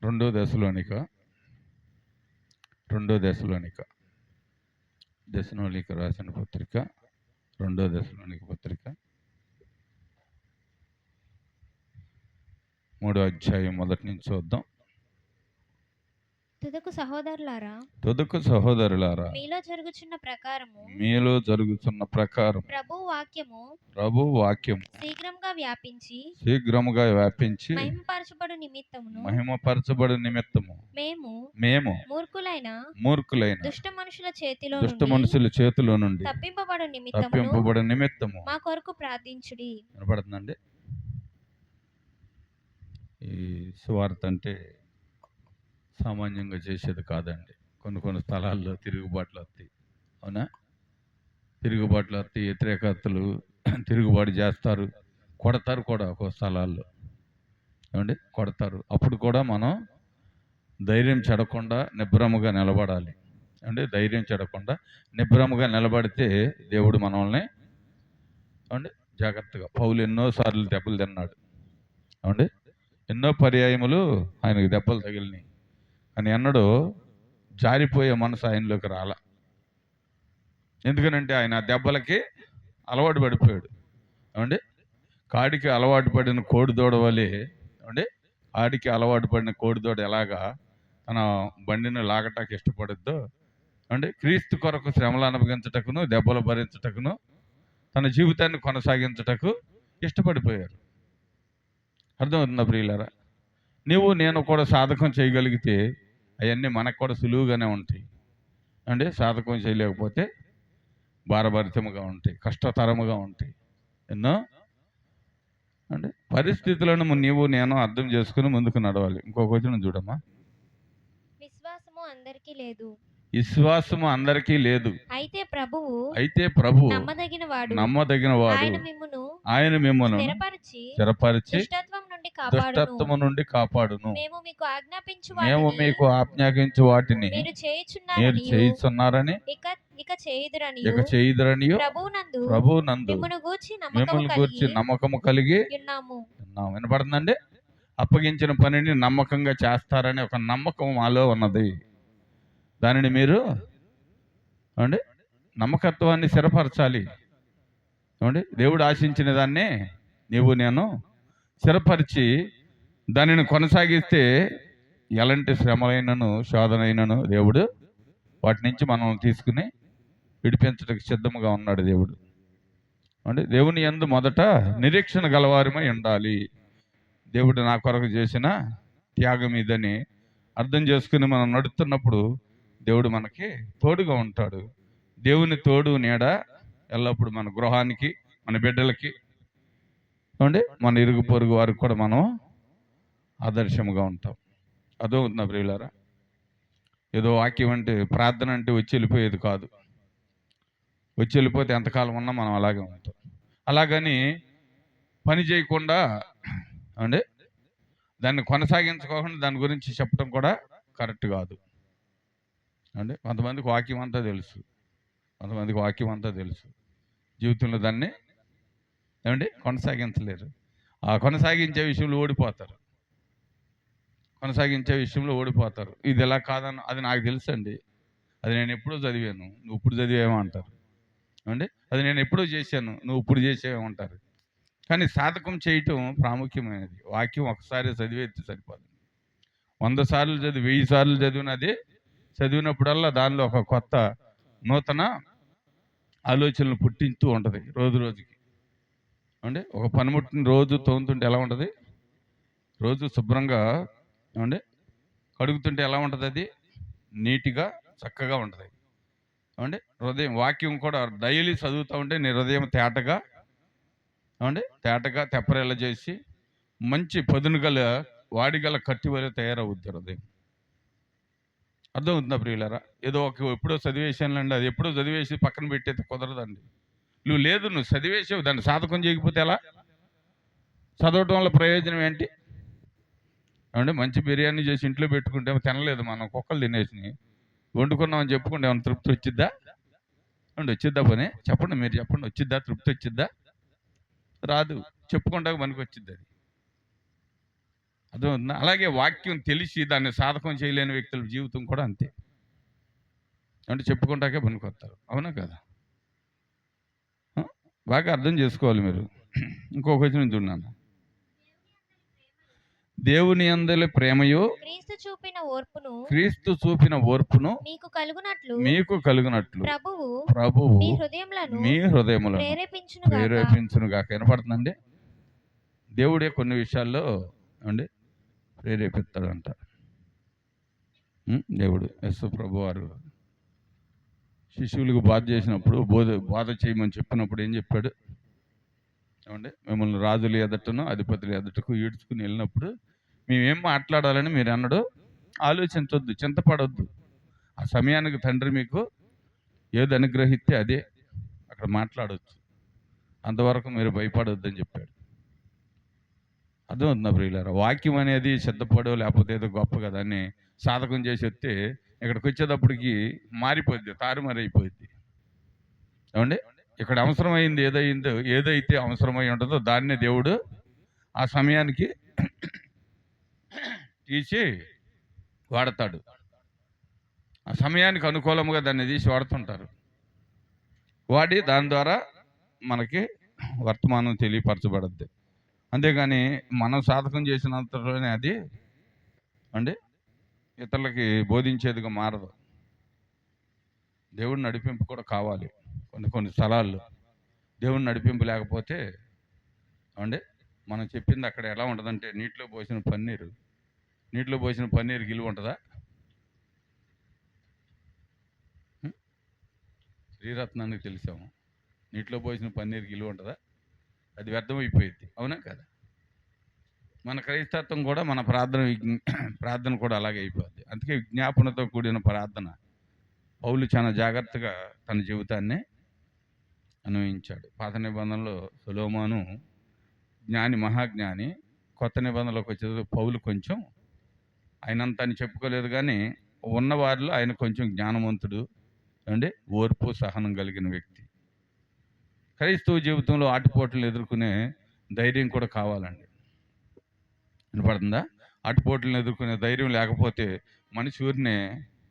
రెండో దశలోనిక దశలోనిక రాసిన పత్రిక, రెండో దశలోనిక పత్రిక 3వ అధ్యాయం మొదటి నుంచి చూద్దాం. తుదకు సహోదరులారా మీలో జరుగుచున్న ప్రకారము ప్రభు వాక్యము శీఘ్రముగా వ్యాపించి మహిమపరచబడు నిమిత్తము మేము మూర్ఖులైన దుష్ట మనుషుల చేతిలో నుండి తప్పింపబడు నిమిత్తము మా కొరకు ప్రార్థించుడి. వినపడుతుందండి. ఈ సువార్త అంటే సామాన్యంగా చేసేది కాదండి. కొన్ని స్థలాల్లో తిరుగుబాట్లు వస్తాయి. అవునా? తిరుగుబాట్లు వస్తాయి, వ్యతిరేకతలు తిరుగుబాటు చేస్తారు, కొడతారు కూడా. ఒక్కో స్థలాల్లో ఏమండి కొడతారు. అప్పుడు కూడా మనం ధైర్యం చెడకుండా నిబ్బరముగా నిలబడాలి. అంటే ధైర్యం చెడకుండా నిబ్బరముగా నిలబడితే దేవుడు మనల్ని అంటే జాగ్రత్తగా, పౌలు ఎన్నోసార్లు దెబ్బలు తిన్నాడు. ఏమండి ఎన్నో పర్యాయములు ఆయనకు దెబ్బలు తగిలినాయి, కానీ ఎన్నడూ జారిపోయే మనసు ఆయనలోకి రాల. ఎందుకనంటే ఆయన ఆ దెబ్బలకి అలవాటు పడిపోయాడు. ఏమండి కాడికి అలవాటు పడిన కోడిదూడ వలె, ఏమండి కాడికి అలవాటు పడిన కోడిదూడ ఎలాగా తన బండిని లాగటానికి ఇష్టపడుద్దో, అంటే క్రీస్తు కొరకు శ్రమలు అనుభవించటకును దెబ్బలు భరించటకును తన జీవితాన్ని కొనసాగించటకు ఇష్టపడిపోయారు. అర్థమవుతుందా ప్రియులారా? నువ్వు నేను కూడా సాధకం చేయగలిగితే అవన్నీ మనకు కూడా సులువుగానే ఉంటాయి. అంటే సాధకం చేయలేకపోతే భారభరితముగా ఉంటాయి, కష్టతరముగా ఉంటాయి. ఎన్నో అంటే పరిస్థితులను నీవు నేను అర్థం చేసుకుని ముందుకు నడవాలి. ఇంకొక వచనం చూడమ్మా. విశ్వాసము అందరికీ లేదు, అయితే ప్రభువు నమ్మదగినవాడు, ఆయన మిమ్మును స్థిరపరిచి దుష్టత్వము నుండి కాపాడును. మేము మీకు ఆజ్ఞాపించు వాటిని మీరు చేయుచున్నారని ఇక చేయుదురని ప్రభువునందు మిమ్మల్ని గూర్చి నమ్మకము కలిగి ఉన్నాము. వినపడుతుందండి? అప్పగించిన పనిని నమ్మకంగా చేస్తారని ఒక నమ్మకం మాలో ఉన్నది. దానిని మీరు అంటే నమ్మకత్వాన్ని స్థిరపరచాలి. ఏమండి దేవుడు ఆశించిన దాన్నే నీవు నేను స్థిరపరిచి దానిని కొనసాగిస్తే ఎలాంటి శ్రమలైనను శోధనైనను దేవుడు వాటి నుంచి మనం తీసుకుని విడిపించడానికి సిద్ధముగా ఉన్నాడు దేవుడు. అంటే దేవుని యందు మొదట నిరీక్షణ గలవారమై ఉండాలి. దేవుడు నా కొరకు చేసిన త్యాగం ఇదని అర్థం చేసుకుని మనం నడుస్తున్నప్పుడు దేవుడు మనకి తోడుగా ఉంటాడు. దేవుని తోడు నీడ ఎల్లప్పుడు మన గృహానికి, మన బిడ్డలకి, అంటే మన ఇరుగు పొరుగు వారికి కూడా మనం ఆదర్శముగా ఉంటాం. అదో ఉందా ప్రియులారా? ఏదో వాక్యం అంటే ప్రార్థన అంటే వచ్చి వెళ్ళిపోయేది కాదు. వచ్చి వెళ్ళిపోతే ఎంతకాలం ఉన్నా మనం అలాగే ఉంటాం. అలాగని పని చేయకుండా అంటే దాన్ని కొనసాగించుకోకుండా దాని గురించి చెప్పడం కూడా కరెక్ట్ కాదు. అంటే కొంతమందికి వాక్యం అంతా తెలుసు, జీవితంలో దాన్ని ఏమంటే కొనసాగించలేరు. ఆ కొనసాగించే విషయంలో ఓడిపోతారు. ఇది ఎలా కాదని అది నాకు తెలుసు అండి, అది నేను ఎప్పుడూ చదివాను, నువ్వు ఇప్పుడు చదివేమో అంటారు. ఏమంటే అది నేను ఎప్పుడూ చేశాను, నువ్వు ఇప్పుడు చేసేవేమంటారు. కానీ సాధకం చేయటం ప్రాముఖ్యమైనది. వాక్యం ఒకసారి చదివేది సరిపోదు. 100 సార్లు చదివి 1000 సార్లు చదివినది చదివినప్పుడల్లా దానిలో ఒక కొత్త నూతన ఆలోచనలు పుట్టింటూ ఉంటుంది రోజు రోజుకి. అంటే ఒక పనిముట్టిన రోజు తోముతుంటే ఎలా ఉంటుంది, రోజు శుభ్రంగా ఏమంటే కడుగుతుంటే ఎలా ఉంటుంది, అది నీట్గా చక్కగా ఉంటుంది. అంటే హృదయం వాక్యం కూడా డైలీ చదువుతూ ఉంటే నీ హృదయం తేటగా తెప్పరెల్ల చేసి మంచి పదునుగల వాడిగల కట్టి వలె తయారవుద్ది హృదయం. అర్థమవుతుందా ప్రియులారా? ఏదో ఎప్పుడో చదివేసానులేండి, అది ఎప్పుడో చదివేసి పక్కన పెట్టేది కుదరదండి. నువ్వు చదివేసావు, దాన్ని సాధకం చేయకపోతే ఎలా? చదవటం వల్ల ప్రయోజనం ఏంటి? అంటే మంచి బిర్యానీ చేసి ఇంట్లో పెట్టుకుంటే తినలేదు, మనం కుక్కలు తినేసి వండుకున్నామని చెప్పుకుంటే ఏమైనా తృప్తి వచ్చిద్దా? వచ్చిద్దా? పని చెప్పండి, మీరు చెప్పండి. వచ్చిద్దా? తృప్తి వచ్చిద్దా? రాదు. చెప్పుకుంటా మనకు వచ్చిద్ది. అది అర్థమవుతుందా? అలాగే వాక్యం తెలిసి దాన్ని సాధకం చేయలేని వ్యక్తుల జీవితం కూడా అంతే. అంటే చెప్పుకుంటాకే పనికొస్తారు. అవునా కదా? ఆ? బాగా అర్థం చేసుకోవాలి మీరు. ఇంకొక వచనం చూడండి. దేవుని యందలి ప్రేమయు క్రీస్తు చూపిన ఓర్పును క్రీస్తు చూపిన ఓర్పును మీకు కలుగునట్లు మీకు కలుగునట్లు ప్రభువు మీ హృదయములను మీ హృదయములను ప్రేరేపించునుగాక. ప్రేరేపించునుగాక. వినపడుతుందండి? దేవుడే కొన్ని విషయాల్లో అండి ప్రేరేపిస్తాడంట. దేవుడు యస్సు ప్రభు వారు శిష్యులకు బాధ చేసినప్పుడు బాధ చేయమని చెప్పినప్పుడు ఏం చెప్పాడు? ఏమండి, మిమ్మల్ని రాజుల ఎదుటను అధిపతుల ఎదుటకు ఈడ్చుకుని వెళ్ళినప్పుడు మేమేం మాట్లాడాలని మీరు అన్నాడు ఆలోచించొద్దు, చింతపడొద్దు. ఆ సమయానికి తండ్రి మీకు ఏది అనుగ్రహిస్తే అదే అక్కడ మాట్లాడవచ్చు. అంతవరకు మీరు భయపడొద్దని చెప్పాడు. అర్థమవుతుందా ప్రియులారా? వాక్యం అనేది సిద్ధపడో లేకపోతే ఏదో గొప్ప కదా అని సాధకం చేసి వస్తే ఇక్కడికి వచ్చేటప్పటికి మారిపోద్ది, తారుమారైపోద్ది. ఏమండి, ఇక్కడ అవసరమైంది ఏదైతే అవసరమై ఉంటుందో దాన్నే దేవుడు ఆ సమయానికి తీసి వాడతాడు. ఆ సమయానికి అనుకూలంగా దాన్ని తీసి వాడుతుంటారు. వాడి దాని ద్వారా మనకి వర్తమానం తెలియపరచబడద్ది. అంతేగాని మనం సాధకం చేసినంతలోనే అది అండి ఇతరులకి బోధించేదిగా మారదు. దేవుడి నడిపింపు కూడా కావాలి. కొన్ని స్థలాల్లో దేవుడి నడిపింపు లేకపోతే అండి మనం చెప్పింది అక్కడ ఎలా ఉంటుందంటే నీటిలో పోసిన పన్నీరు గిలువ ఉంటుందా? శ్రీరత్నానికి తెలిసాము, నీటిలో పోసిన పన్నీరు గిలువ ఉంటుందా? అది వ్యర్థమైపోయింది. అవునా కదా? మన క్రైస్తత్వం కూడా మన ప్రార్థన కూడా అలాగే అయిపోద్ది. అందుకే విజ్ఞాపనతో కూడిన ప్రార్థన పౌలు చాలా జాగ్రత్తగా తన జీవితాన్ని అన్వయించాడు. పాత నిబంధనలో సొలొమోను జ్ఞాని, మహాజ్ఞాని. కొత్త నిబంధనలోకి వచ్చేది పౌలు కొంచెం ఆయనంత అని చెప్పుకోలేదు, కానీ ఉన్నవారిలో ఆయన కొంచెం జ్ఞానవంతుడు అండి, ఓర్పు సహనం కలిగిన వ్యక్తి. క్రైస్తవ జీవితంలో ఆటుపోట్లను ఎదుర్కొనే ధైర్యం కూడా కావాలండి. వినపడుతుందా? ఆటుపోట్లను ఎదుర్కొనే ధైర్యం లేకపోతే మనిషి ఊరినే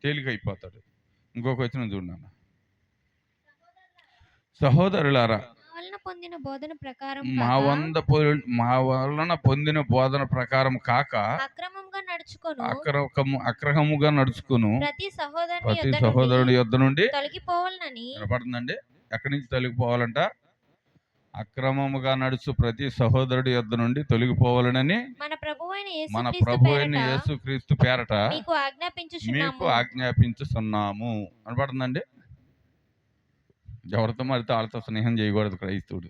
తేలికైపోతాడు. ఇంకొక వచనం చూడండి. సహోదరులారా, మా వలన పొందిన బోధన ప్రకారం కాక అక్రమముగా నడుచుకును ప్రతి సహోదరుడి యొద్ద నుండి తొలగిపోవాలని. వినపడుతుందండి? ఎక్కడి నుంచి తొలగిపోవాలంట? అక్రమముగా నడుచు ప్రతి సహోదరుడి యొద్ద నుండి తొలగిపోవాలని మన ప్రభు అయిన యేసుక్రీస్తు పేరట మీకు ఆజ్ఞాపించుచున్నాము. వినపడుతుందండి? ఎవరితో మరితో వాళ్ళతో స్నేహం చేయకూడదు క్రైస్తవుడు.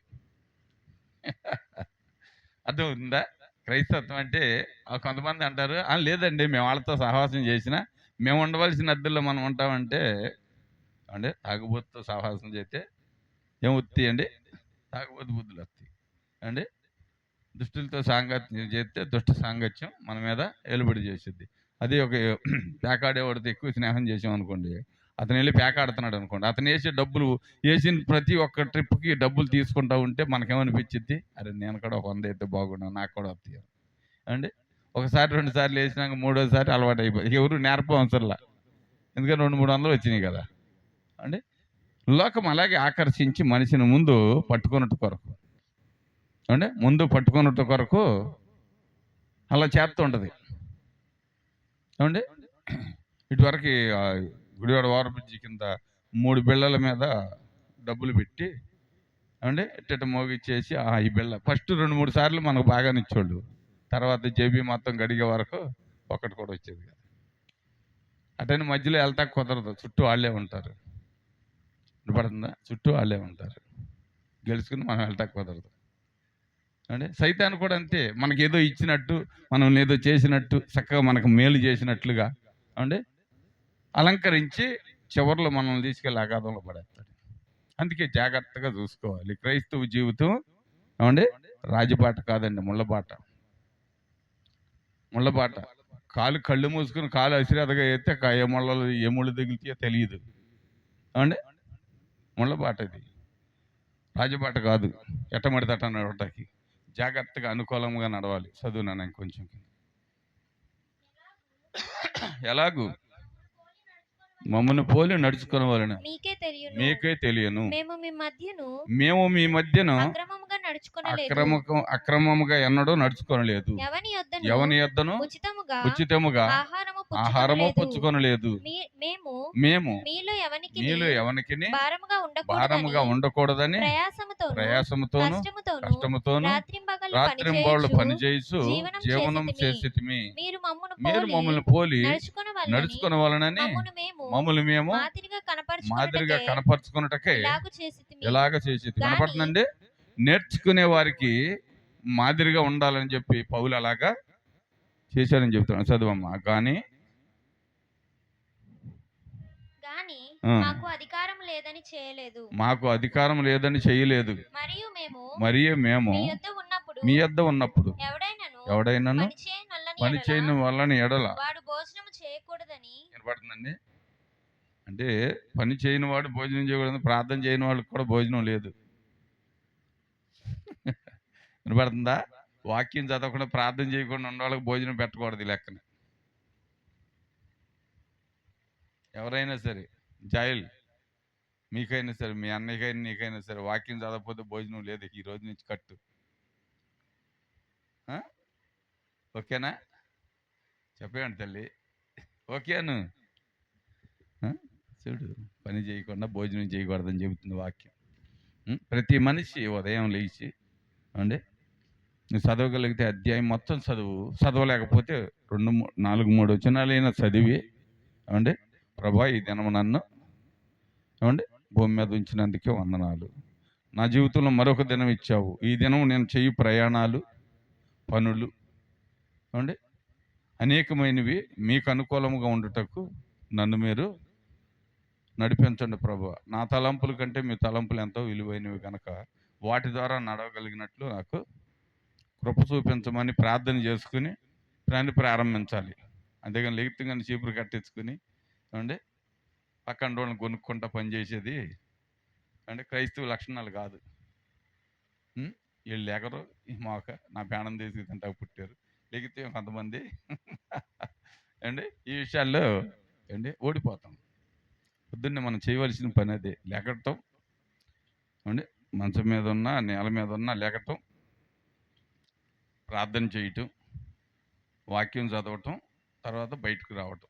అర్థమవుతుందా? క్రైస్తత్వం అంటే కొంతమంది అంటారు, లేదండి మేము వాళ్ళతో సహవాసం చేసినా మేము ఉండవలసిన అద్దెల్లో మనం ఉంటామంటే అంటే తాగుబోతుతో సహవాసం చేస్తే ఏం వస్తాయి అండి? తాగుబోతు బుద్ధులు వస్తాయి అండి. దుష్టులతో సాంగత్యం చేస్తే దుష్ట సాంగత్యం మన మీద ఏలుబడి చేసిద్ది. అది ఒక పేకాడేవాడితో ఎక్కువ స్నేహం చేసామనుకోండి, అతను వెళ్ళి పేకాడుతున్నాడు అనుకోండి, అతను వేసిన ప్రతి ఒక్క ట్రిప్కి డబ్బులు తీసుకుంటా ఉంటే మనకేమనిపించిద్ది? అరే నేను కూడా ఒక 100 అయితే బాగున్నా, నాకు కూడా వస్తాయి అండి. ఒకసారి 2 సార్లు వేసినాక 3వ సారి అలవాటు అయిపోయి ఎవరు నేర్పవసరలా, ఎందుకంటే 200-300 వచ్చినాయి కదా అండి. లోకం అలాగే ఆకర్షించి మనిషిని ముందు పట్టుకున్నట్టు కొరకు అంటే అలా చేస్తుంటుంది ఏమండి. ఇటువరకు గుడివాడ ఓవర్ బ్రిడ్జి కింద 3 బిళ్ళల మీద డబ్బులు పెట్టి ఏమండి ఇట్ట మోగిచ్చేసి ఈ బిళ్ళ ఫస్ట్ 2-3 సార్లు మనకు బాగా నిచ్చోళ్ళు, తర్వాత జేబీ మొత్తం గడిగే వరకు ఒక్కటి కూడా వచ్చేది కదా. అటని మధ్యలో వెళ్తా కుదరదు, చుట్టూ వాళ్ళే ఉంటారు. పడుతుందా? చుట్టూ వాళ్ళే ఉంటారు, గెలుచుకుని మనం వెళ్తా కుదరదు అంటే. సైతాన్ కూడా అంతే, మనకి ఏదో ఇచ్చినట్టు, మనం ఏదో చేసినట్టు, చక్కగా మనకు మేలు చేసినట్లుగా అంటే అలంకరించి చివరిలో మనల్ని తీసుకెళ్ళి అగాధంలో పడేస్తాడు. అందుకే జాగ్రత్తగా చూసుకోవాలి. క్రైస్తవ జీవితం ఏమండి రాజబాట కాదండి, ముళ్ళబాట. కళ్ళు మూసుకుని కాలు అసిరేదగా అయితే ఏ ముళ్ళు తగిలితే తెలియదు ఏమండి. ముళ్ళబాట ఇది, రాజబాట కాదు. ఎట్టమడితట నడవటానికి జాగ్రత్తగా అనుకూలంగా నడవాలి. చదువునాను ఇంకొంచెం. ఎలాగు మమ్మల్ని పోలి నడుచుకునే వాళ్ళని మీకే తెలియను. మీకే తెలియను. మేము మీ మధ్యను మేము మీ మధ్యన అక్రమముగా నడుచుకొనలేదు. అక్రమముగా ఎన్నడూ నడుచుకోనలేదు. ఎవని యొద్దను ఉచితముగా ఉచితముగా ఆహారము ఆహారము పుచ్చుకొనలేదు. పుచ్చుకొనలేదు. మేము మేము మీలో నీలో ఎవనికి భారముగా భారముగా ఉండకూడదని ప్రయాసముతోను కష్టముతోను రాత్రింబవళ్ళు పనిచేయచ్చు జీవనం చేసితిమి. మీరు మీరు మమ్మల్ని పోలి నడుచుకునే వాళ్ళనని మమ్మల్ని మేము మాదిరిగా కనపరుచుకున్నటకే ఎలాగ చేసి కనపడుతుందండి. నేర్చుకునే వారికి మాదిరిగా ఉండాలని చెప్పి పౌలు అలాగా చేశారని చెప్తున్నాను. చదువమ్మా. కానీ మాకు అధికారం లేదని చేయలేదు. మాకు అధికారం లేదని చేయలేదు. మరియు మేము మీ యొద్ద ఉన్నప్పుడు ఎవడైనాను పని చేయని వల్లని ఎడల వాడు భోజనం చేయకూడదని. వినపడుతుందండి. అంటే పని చేయని వాడు భోజనం చేయకూడదు, ప్రార్థన చేయని వాళ్ళకి కూడా భోజనం లేదు. వినపడుతుందా? వాక్యం చదవకుండా ప్రార్థన చేయకుండా ఉన్న వాళ్ళకి భోజనం పెట్టకూడదు ఈ లెక్కన. ఎవరైనా సరే జాయిల్ మీకైనా సరే, మీ అన్నయ్యకైనా నీకైనా సరే, వాక్యం చదవకపోతే భోజనం లేదు ఈ రోజు నుంచి కట్టు. ఓకేనా? చెప్పేయండి తల్లి. ఓకేను. చూడు, పని చేయకుండా భోజనం చేయకూడదని చెబుతుంది వాక్యం. ప్రతి మనిషి ఉదయం లేచి అండి నువ్వు చదవగలిగితే అధ్యాయం మొత్తం చదవలేకపోతే 2-4-3 వచనాలైనా చదివి ఏమండి, ప్రభా ఈ దినము నన్ను ఏమండి భూమి మీద ఉంచినందుకే వందనాలు. నా జీవితంలో మరొక దినం ఇచ్చావు. ఈ దినం నేను చెయ్యి ప్రయాణాలు పనులు ఏమండి అనేకమైనవి మీకు అనుకూలముగా ఉండుటకు నన్ను మీరు నడిపించండి ప్రభు. నా తలంపుల కంటే మీ తలంపులు ఎంతో విలువైనవి కనుక వాటి ద్వారా నడవగలిగినట్లు నాకు కృప చూపించమని ప్రార్థన చేసుకుని పని ప్రారంభించాలి. అంతేగాని లెగిత్తుగానే చీపురు కట్టించుకుని ఏమండి పక్కన వాళ్ళని కొనుక్కుంటా పనిచేసేది అంటే క్రైస్తవ లక్షణాలు కాదు. వీళ్ళు ఎగరు మాక నా ప్రాణం తీసి తింటా పుట్టారు లెగితే కొంతమంది అండి ఈ విషయాల్లో అండి ఓడిపోతాం. పొద్దున్నే మనం చేయవలసిన పని అదే, లెగటం అండి. మంచం మీద ఉన్నా నేల మీద ఉన్నా లెగటం, ప్రార్థన చేయటం, వాక్యం చదవటం, తర్వాత బయటకు రావటం.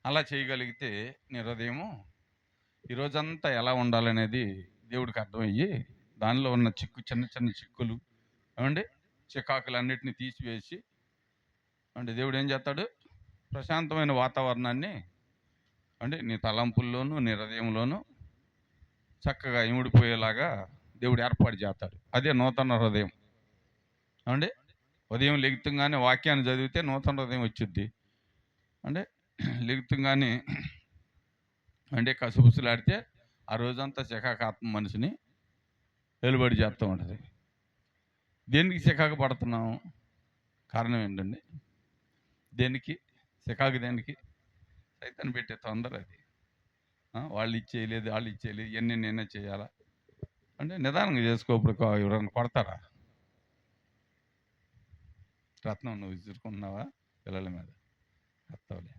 అలా చేయగలిగితే నీ హృదయము ఈరోజంతా ఎలా ఉండాలనేది దేవుడికి అర్థమయ్యి దానిలో ఉన్న చిన్న చిన్న చిక్కులు ఏమండి చికాకులన్నిటిని తీసివేసి అంటే దేవుడు ఏం చేస్తాడు, ప్రశాంతమైన వాతావరణాన్ని అంటే నీ తలంపుల్లోనూ నీ హృదయంలోనూ చక్కగా ఇమిడిపోయేలాగా దేవుడు ఏర్పాటు చేస్తాడు. అదే నూతన హృదయం. అంటే ఉదయం లెగుతుంగానే వాక్యాన్ని చదివితే నూతన హృదయం వచ్చిద్ది. అంటే లెగుతుంగానే అంటే కసుబుసులాడితే ఆ రోజంతా చికాకాత్మ మనిషిని వెలుబడి చేస్తూ ఉంటుంది. దేనికి చికాకు పడుతున్నాం? కారణం ఏంటండి? దేనికి చికాకు? దేనికి? సైతాన్ని పెట్టే తొందర అది. వాళ్ళు ఇచ్చేయలేదు, వాళ్ళు ఇచ్చేయలేదు, ఇవన్నీ నేనే చేయాలా అంటే నిదానంగా చేసుకోప్పుడు ఎవరైనా కొడతారా? రత్నం నువ్వు విసురుకుంటున్నావా పిల్లల మీద? రత్తంలే.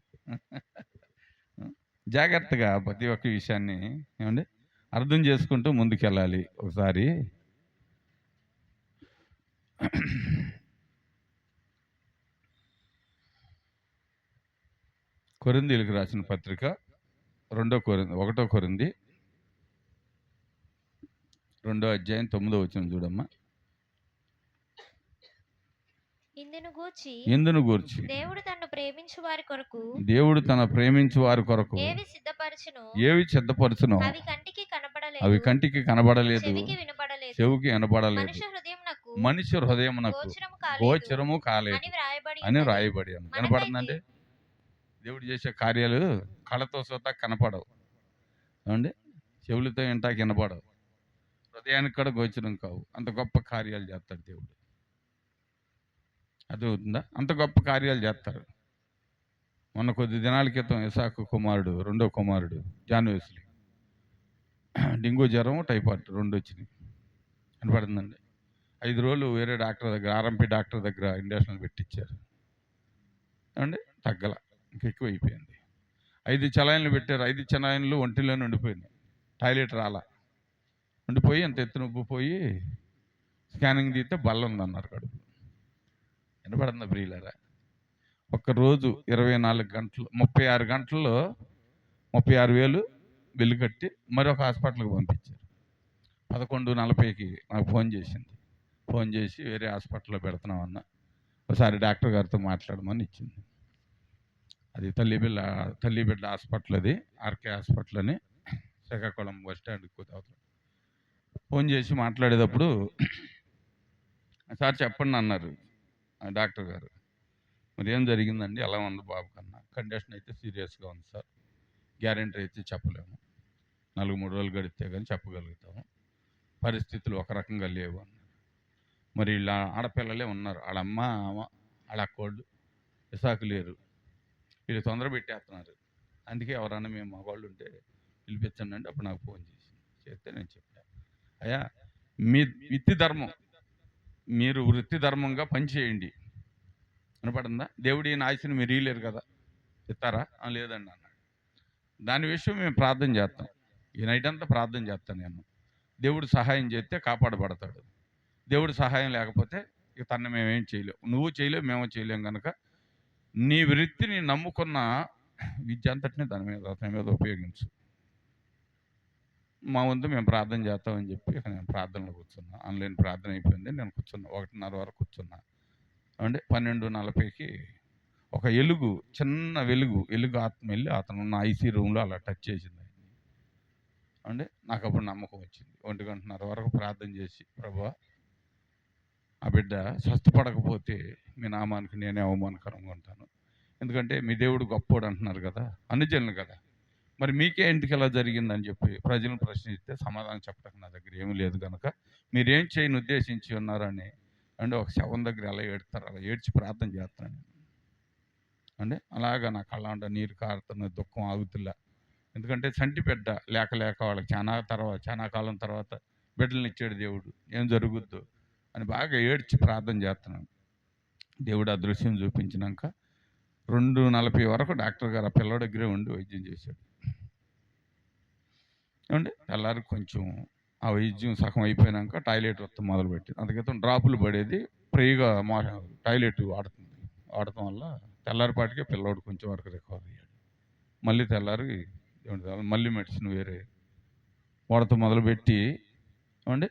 జాగ్రత్తగా ప్రతి ఒక్క విషయాన్ని ఏమండి అర్థం చేసుకుంటూ ముందుకెళ్ళాలి. ఒకసారి కొరింథీయులకు రాసిన పత్రిక 1 కొరింథీ 2వ అధ్యాయం 9వ వచనం చూడమ్మా. ఇందును గూర్చి దేవుడు తన ప్రేమించు వారి కొరకు ఏవి సిద్ధపరచునో అవి కంటికి కనబడలేదు, చెవికి వినపడలేదు, మనిషి హృదయమునకు గోచరము కాలేదు అని రాయబడి అని వినపడుతుందండి. దేవుడు చేసే కార్యాలు కళతో సొంత కనపడవు ఏమండి, చెవులతో వింటాకి వినపడవు, హృదయానికి కూడా గోచరం కావు. అంత గొప్ప కార్యాలు చేస్తాడు దేవుడు. అది అవుతుందా? అంత గొప్ప కార్యాలు చేస్తారు. మొన్న కొద్ది దినాల క్రితం ఇసాకు కుమారుడు 2వ కుమారుడు జాన్ వెస్లీ డెంగ్యూ జ్వరం టైఫాయిడ్ 2 వచ్చినాయి. కనపడుతుందండి. 5 రోజులు వేరే డాక్టర్ దగ్గర ఆర్ఎంపీ డాక్టర్ దగ్గర ఇంజక్షన్లు పెట్టించారు ఏమండి, తగ్గల. ఎక్కువ అయిపోయింది. 5 చలాయిన్లు పెట్టారు. 5 చలాయిన్లు ఒంటిలోనే ఉండిపోయినాయి. టాయిలెట్ రాలా. ఉండిపోయి అంత ఎత్తున ఉబ్బిపోయి స్కానింగ్ తీస్తే బల్ల ఉందన్నారు కడుపు. వినపడుతుందా ప్రియులారా? ఒక్కరోజు 24 గంటలు 36 గంటల్లో 36,000 బిల్లు కట్టి మరొక హాస్పిటల్కి పంపించారు. 11:40కి నాకు ఫోన్ చేసింది. ఫోన్ చేసి వేరే హాస్పిటల్లో పెడుతున్నామన్నా, ఒకసారి డాక్టర్ గారితో మాట్లాడమని ఇచ్చింది. అది తల్లి బిడ్డ హాస్పిటల్, అది ఆర్కే హాస్పిటల్ అని శ్రీకాకుళం బస్ స్టాండ్కి అవుతుంది. ఫోన్ చేసి మాట్లాడేటప్పుడు సార్ చెప్పండి అన్నారు ఆ డాక్టర్ గారు. మరి ఏం జరిగిందండి, ఎలా ఉంది బాబు కన్నా? కండిషన్ అయితే సీరియస్గా ఉంది సార్, గ్యారెంటీ అయితే చెప్పలేము, 3 రోజులు గడిస్తే కానీ చెప్పగలుగుతాము, పరిస్థితులు ఒక రకంగా లేవు అన్నారు. మరి ఇలా ఆడపిల్లలే ఉన్నారు, వాళ్ళ అమ్మ వాళ్ళ అక్కోళ్ళు ఇసాకు లేరు, వీళ్ళు తొందర పెట్టేస్తున్నారు. అందుకే ఎవరన్నా మేము మగవాళ్ళు ఉంటే పిలిపించండి అంటే అప్పుడు నాకు ఫోన్ చేస్తే నేను చెప్పాను, అయ్యా మీ మీరు వృత్తి ధర్మంగా పనిచేయండి, వినపడిందా? దేవుడి ఆశని మీరు ఇయ్యలేరు కదా, ఇస్తారా? లేదండి అన్నాడు. దాని విషయం మేము ప్రార్థన చేస్తాం, ఈ నైట్ అంతా ప్రార్థన చేస్తాను నేను. దేవుడు సహాయం చేస్తే కాపాడబడతాడు, దేవుడు సహాయం లేకపోతే ఇక తను మేమేం చేయలేము, నువ్వు చేయలేవు, మేము చేయలేం. కనుక నీ వృత్తిని నమ్ముకున్న విద్య అంతటిని అతని మీద ఉపయోగించు, మా వంతు మేము ప్రార్థన చేస్తామని చెప్పి ఇక నేను ప్రార్థనలో కూర్చున్నా. ఆన్లైన్ ప్రార్థన అయిపోయింది, నేను కూర్చున్నా, 1:30 వరకు కూర్చున్నా. అంటే 12:40కి ఒక చిన్న వెలుగు ఆత్మ వెళ్ళి అతను ఉన్న ఐసీ రూమ్లో అలా టచ్ చేసింది. అంటే నాకు అప్పుడు నమ్మకం వచ్చింది. 1:30 వరకు ప్రార్థన చేసి, ప్రభువా ఆ బిడ్డ స్వస్థపడకపోతే మీ నామానికి నేనే అవమానకరంగా ఉంటాను, ఎందుకంటే మీ దేవుడు గొప్పోడు అంటున్నారు కదా, అనుజనులు కదా, మరి మీకే ఇంటికి ఎలా జరిగిందని చెప్పి ప్రజలను ప్రశ్నిస్తే సమాధానం చెప్పడానికి నా దగ్గర ఏమీ లేదు, కనుక మీరేం చేయని ఉద్దేశించి ఉన్నారని అంటే ఒక శవం దగ్గర ఎలా ఏడుతారు అలా ఏడ్చి ప్రార్థన చేస్తాను. అంటే అలాగా నా కళ్ళంట నీరు కారుతున్న, దుఃఖం ఆగుతులా. ఎందుకంటే చంటి బిడ్డ లేక వాళ్ళకి చాలా కాలం తర్వాత బిడ్డలను ఇచ్చాడు దేవుడు, ఏం జరుగుద్దో అని బాగా ఏడ్చి ప్రార్థన చేస్తున్నాను. దేవుడు ఆ దృశ్యం చూపించినాక 2:40 వరకు డాక్టర్ గారు ఆ పిల్లల దగ్గరే ఉండి వైద్యం చేశాడు. ఏమంటే తెల్లారి కొంచెం ఆ వైద్యం సగం అయిపోయినాక టాయిలెట్ వస్తాం మొదలుపెట్టింది. అందుకైతే డ్రాపులు పడేది, ఫ్రీగా టాయిలెట్ వాడటం వల్ల తెల్లారిపాటికే పిల్లోడు కొంచెం వరకు రికవర్ అయ్యాడు. మళ్ళీ తెల్లారి మళ్ళీ మెడిసిన్ వేరే వాడటం మొదలుపెట్టి ఏమండి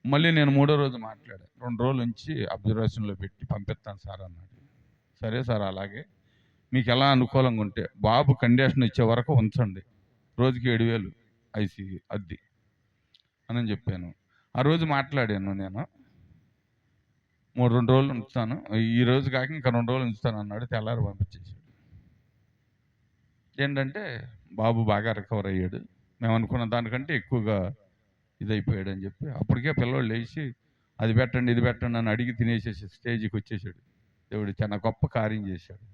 మళ్ళీ నేను 3వ రోజు మాట్లాడాను. 2 రోజుల నుంచి అబ్జర్వేషన్లో పెట్టి పంపిస్తాను సార్ అన్నాడు. సరే సార్, అలాగే మీకు ఎలా అనుకూలంగా ఉంటే బాబు కండిషన్ ఇచ్చే వరకు ఉంచండి, రోజుకి 7,000 ఐసీ అద్దె అని చెప్పాను. ఆ రోజు మాట్లాడాను నేను, 2 రోజులు ఉంచుతాను, ఈ రోజు కాక ఇంకా 2 రోజులు ఉంచుతాను అన్నాడు. తెల్లారి పంపించేసాడు. ఏంటంటే బాబు బాగా రికవర్ అయ్యాడు, మేము అనుకున్న దానికంటే ఎక్కువగా ఇదైపోయాడు అని చెప్పి అప్పటికే పిల్లవాళ్ళు లేచి అది పెట్టండి ఇది పెట్టండి అని అడిగి తినేసేసి స్టేజ్కి వచ్చేసాడు. దేవుడు చాలా గొప్ప కార్యం చేశాడు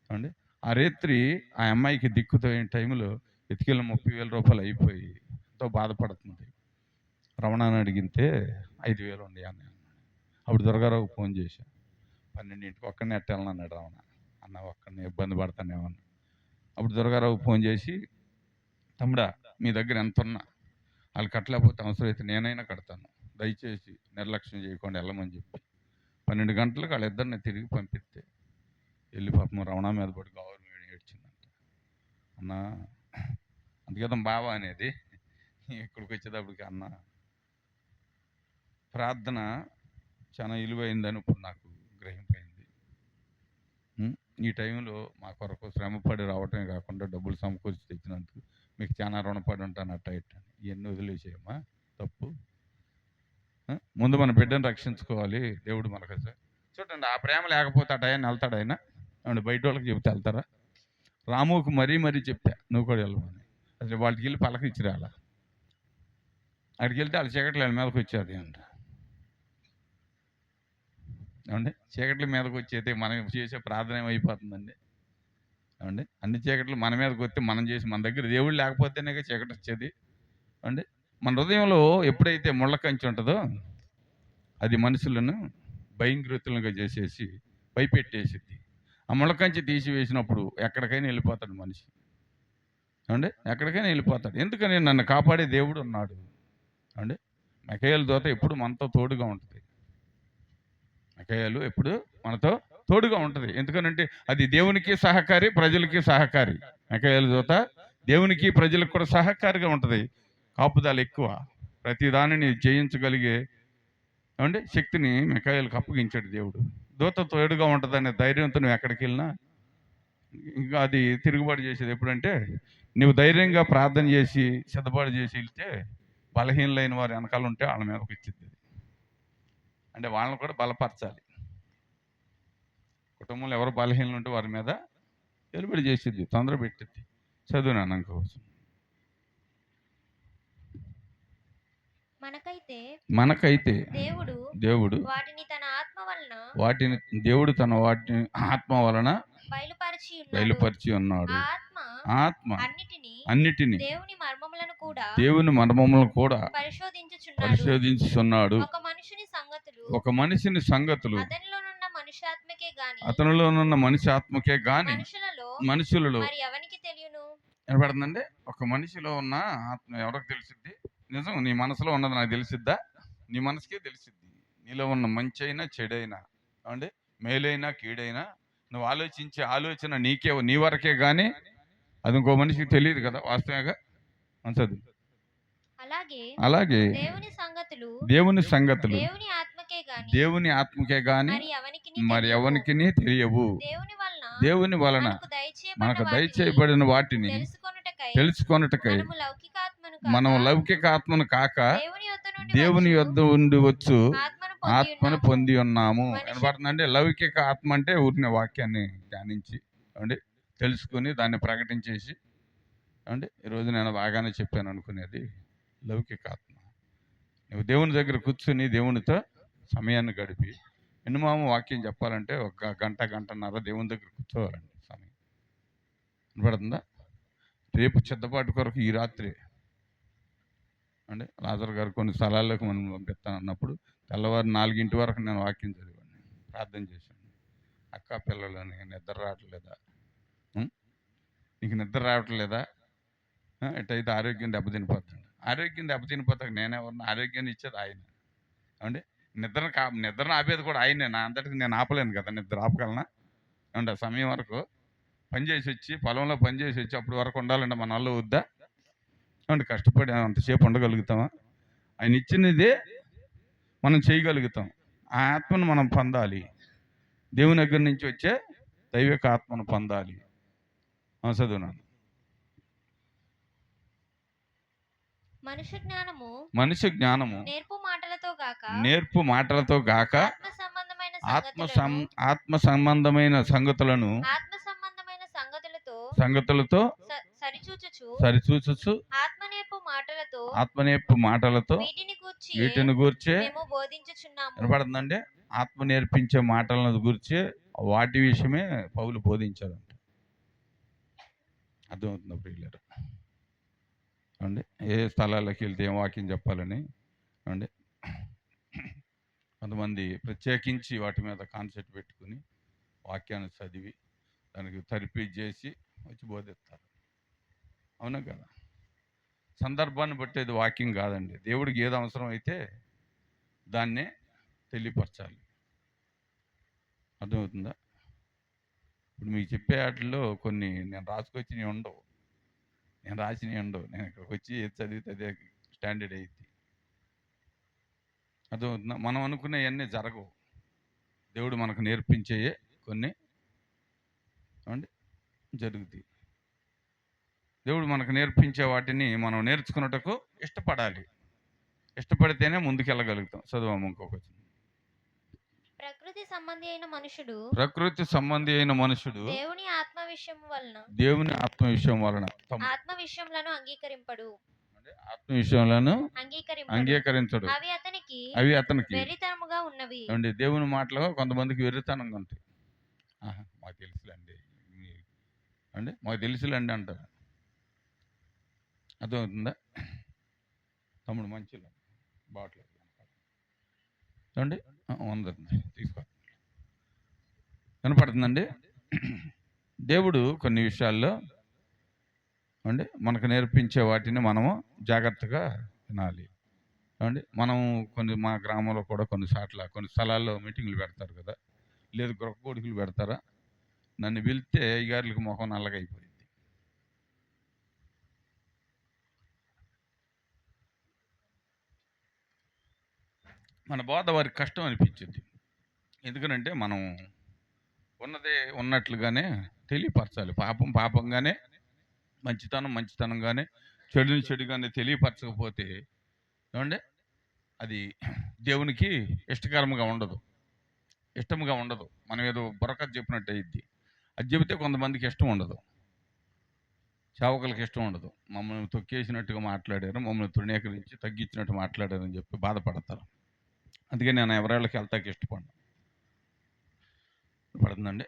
అండి. ఆ రాత్రి ఆ అమ్మాయికి దిక్కుతో టైంలో ఎతికెళ్ళ 30,000 రూపాయలు అయిపోయి ఎంతో బాధపడుతుంది. రమణాన్ని అడిగితే 5,000 ఉండి అన్న. అప్పుడు దుర్గారావు ఫోన్ చేశాను, 12ంటికి ఒక్కడిని ఎట్టాలన్నాడు. రమణ అన్న ఒక్కడిని ఇబ్బంది పడతానేమన్నా. అప్పుడు దుర్గారావు ఫోన్ చేసి, తమ్ముడా మీ దగ్గర ఎంత ఉన్నా వాళ్ళు కట్టలేకపోతే అవసరమైతే నేనైనా కడతాను, దయచేసి నిర్లక్ష్యం చేయకుండా వెళ్ళమని చెప్పి 12 గంటలకు వాళ్ళిద్దరిని తిరిగి పంపిస్తే వెళ్ళి పాపం రమణ మీద పడి గవర్నమెంట్ ఏడ్చిందంట. అన్న అందుకేతం బావా అనేది ఇక్కడికి వచ్చేటప్పటికి అన్న ప్రార్థన చాలా విలువైందని ఇప్పుడు నాకు గ్రహింపైంది. ఈ టైంలో మా కొరకు శ్రమపడి రావటమే కాకుండా డబ్బులు సమకూర్చి తెచ్చినందుకు మీకు చాలా రుణపడి ఉంటాను. అట్ట ఇవన్నీ వదిలేసేయమ్మా, తప్పు. ముందు మన బిడ్డను రక్షించుకోవాలి, దేవుడు మనకు చూడండి. ఆ ప్రేమ లేకపోతే ఆ టైంని వెళ్తాడు ఆయన. బయట వాళ్ళకి చెబితే వెళ్తారా? రాముకు మరీ చెప్పా, నువ్వు కూడా వెళ్ళమని. అసలు వాళ్ళకి వెళ్ళి పలకరించి రాలా, అక్కడికి వెళ్తే వాళ్ళ చీకట్లు వాళ్ళ మీదకి వచ్చేది అంట. ఏమండి చీకట్ల మీదకి వచ్చేది మనం చేసే ప్రార్థన ఏమైపోతుందండి? ఏమండి అన్ని చీకట్లు మన మీదకి వస్తే మనం చేసి మన దగ్గర దేవుడు లేకపోతేనే చీకటి వచ్చేది. అండి మన హృదయంలో ఎప్పుడైతే ముళ్ళ కంచి ఉంటుందో అది మనుషులను భయంకృతులుగా చేసేసి భయపెట్టేసిద్ది. ఆ ముళ్ళకంచి తీసివేసినప్పుడు ఎక్కడికైనా వెళ్ళిపోతాడు మనిషి. ఏమండి? ఎక్కడికైనా వెళ్ళిపోతాడు. ఎందుకని? నన్ను కాపాడే దేవుడు ఉన్నాడు. ఏమండి? మిఖాయేలు దూత ఎప్పుడు మనతో తోడుగా ఉంటుంది. మిఖాయేలు ఎప్పుడు మనతో తోడుగా ఉంటుంది. ఎందుకనంటే అది దేవునికి సహకారి, ప్రజలకి సహకారి. మిఖాయేలు దూత దేవునికి ప్రజలకు కూడా సహకారిగా ఉంటుంది. కాపుదల ఎక్కువ. ప్రతి దానిని జయించగలిగే ఏమండి శక్తిని మిఖాయేలుకు అప్పగించాడు దేవుడు. దూత తోడుగా ఉంటుందనే ధైర్యంతో నువ్వు ఎక్కడికి వెళ్ళినా ఇంకా అది తిరుగుబాటు చేసేది ఎప్పుడంటే నువ్వు ధైర్యంగా ప్రార్థన చేసి సిద్ధపాటు చేసి వెళ్తే బలహీనలైన వారు వెనకాల ఉంటే వాళ్ళ మీదకి వచ్చింది. అంటే వాళ్ళని కూడా బలపరచాలి. కుటుంబంలో ఎవరు బలహీనలు ఉంటే వారి మీద వెలుబడి చేసేది, తొందర పెట్టింది. చదువు నాన్న కోసం. మనకైతే దేవుడు దేవుడు తన వాటిని ఆత్మ వలన బయలుపరిచి ఉన్నాడు. ఆత్మ అన్నిటిని దేవుని మర్మములను కూడా పరిశోధించుచున్నాడు. ఒక మనిషిని సంగతులు అతనిలోనున్న మనిషి ఆత్మకే గాని మనుషులలో వినపడుతుందండి. ఒక మనిషిలో ఉన్న ఆత్మ ఎవరికి తెలిసిద్ది? నిజం, నీ మనసులో ఉన్నది నాకు తెలిసిద్దా? నీ మనసుకే తెలిసిద్ది. నీలో ఉన్న మంచి అయినా చెడైనా, ఏమండి, మేలైనా కీడైనా నువ్వు ఆలోచించే ఆలోచన నీ వరకే కానీ అది ఇంకో మనిషికి తెలియదు కదా. వాస్తవంగా మంచిది. అలాగే దేవుని సంగతులు దేవుని ఆత్మకే గాని మరి ఎవరికి తెలియవు. దేవుని వలన మనకు దయచేయబడిన వాటిని తెలుసుకొనుటకై మనం లౌకిక ఆత్మను కాక దేవుని యొద్ద ఉండి వచ్చు ఆత్మను పొంది ఉన్నాము. వినపడుతుందంటే లౌకిక ఆత్మ అంటే ఊరిన వాక్యాన్ని ధ్యానించి ఏమండి తెలుసుకొని దాన్ని ప్రకటించేసి ఏమండి ఈరోజు నేను బాగానే చెప్పాను అనుకునేది లౌకిక ఆత్మ. నువ్వు దేవుని దగ్గర కూర్చుని దేవునితో సమయాన్ని గడిపి మినిమం వాక్యం చెప్పాలంటే ఒక గంటన్నర దేవుని దగ్గర కూర్చోవాలండి సమయం. వినపడుతుందా? రేపు సిద్ధపాటు కొరకు ఈ రాత్రి అంటే లాజర్ గారు కొన్ని స్థలాల్లోకి మనం పంపిస్తాను అన్నప్పుడు తెల్లవారు 4 వరకు నేను వాక్యం చదివాను, ప్రార్థన చేశాను. అక్క పిల్లలని నిద్ర రావట్లేదా? నీకు నిద్ర రావట్లేదా? ఎట్టయితే ఆరోగ్యం దెబ్బతినిపోతుంది. ఆరోగ్యం దెబ్బతినిపోతాక నేనెవరిని? ఆరోగ్యాన్ని ఇచ్చేది ఆయన. ఏమండి నిద్రను ఆపేది కూడా ఆయనే. నా అంతటికి నేను ఆపలేను కదా. నిద్ర ఆపగలనా? ఏమంటే సమయం వరకు పనిచేసి వచ్చి పొలంలో పనిచేసి వచ్చి అప్పటి వరకు ఉండాలంటే మన వాళ్ళు వద్దా? ఏమంటే కష్టపడి అంతసేపు ఉండగలుగుతామా? ఆయన ఇచ్చినదే మనం చేయగలుగుతాం. ఆ ఆత్మను మనం పొందాలి. దేవుని దగ్గర నుంచి వచ్చే దైవిక ఆత్మను పొందాలి. చదువునాను. మనిషి జ్ఞానము నేర్పు మాటలతో గాక ఆత్మ సంబంధమైన సంగతులతో సరిచూచుచు ఆత్మనేర్పు మాటలతో వీటిని గూర్చే వినపడుతుందండి. ఆత్మ నేర్పించే మాటలను గూర్చి వాటి విషయమే పౌలు బోధించాడంట. అర్థమవుతుందా ప్రియులారా? అండి ఏ స్థలాల్లోకి వెళ్తే ఏం వాక్యం చెప్పాలని అండి కొంతమంది ప్రత్యేకించి వాటి మీద కాన్సెప్ట్ పెట్టుకుని వాక్యాన్ని చదివి దానికి తరిపి చేసి వచ్చి బోధిస్తారు. అవునా కదా? సందర్భాన్ని బట్టేది వాక్యం కాదండి. దేవుడికి ఏది అవసరం అయితే దాన్నే తెలియపరచాలి. అర్థమవుతుందా? ఇప్పుడు మీకు చెప్పే వాటిల్లో కొన్ని నేను రాసుకొచ్చినవి ఉండవు, నేను ఇక్కడికి వచ్చి ఏది చదివితే అదే స్టాండర్డ్ అయింది. అర్థమవుతుందా? మనం అనుకునేవన్నీ జరగవు. దేవుడు మనకు నేర్పించేయే కొన్ని ఏమండి జరుగుతాయి. దేవుడు మనకు నేర్పించే వాటిని మనం నేర్చుకున్నటకు ఇష్టపడాలి. ఇష్టపడితేనే ముందుకెళ్ళగలుగుతాం. చదువు ఇంకొక. ప్రకృతి సంబంధి అయిన మనుషుడు దేవుని ఆత్మ విషయం వలన ఆత్మ విషయంలో అంగీకరించడు. అవి అతనికి అండి దేవుని మాటలు కొంతమందికి వెర్రితనంగా ఉంటాయి. మాకు తెలుసులేండి అండి, మాకు తెలుసులేండి అంటారు. అర్థమవుతుందా? తమ్ముడు మంచిలో బాటిల్ అండి ఉందండి, తీసుకో. వినపడుతుందండి. దేవుడు కొన్ని విషయాల్లో అంటే మనకు నేర్పించే వాటిని మనము జాగ్రత్తగా వినాలి. ఏమండి మనం మా గ్రామంలో కూడా కొన్ని స్థలాల్లో మీటింగ్లు పెడతారు కదా, లేదు గొప్ప కొడుకులు పెడతారా, నన్ను పిలిస్తే అయ్యగారులకు మొహం నల్లగా అయిపోయింది. మన బోధ వారికి కష్టం అనిపించింది. ఎందుకనంటే మనం ఉన్నదే ఉన్నట్లుగానే తెలియపరచాలి. పాపం పాపంగానే, మంచితనం మంచితనంగానే, చెడుని చెడుగానే తెలియపరచకపోతే ఏమంటే అది దేవునికి ఇష్టకరంగా ఉండదు, ఇష్టంగా ఉండదు. మనం ఏదో బుర్రకథ చెప్పినట్టు అయ్యిద్ది. అది చెబితే కొంతమందికి ఇష్టం ఉండదు, సేవకులకు ఇష్టం ఉండదు. మమ్మల్ని తొక్కేసినట్టుగా మాట్లాడారు, మమ్మల్ని తృణీకరించి తగ్గించినట్టు మాట్లాడారని చెప్పి బాధపడతారు. అందుకే నేను ఎవరేళ్ళకి వెళ్తాకి పడుతుందండి,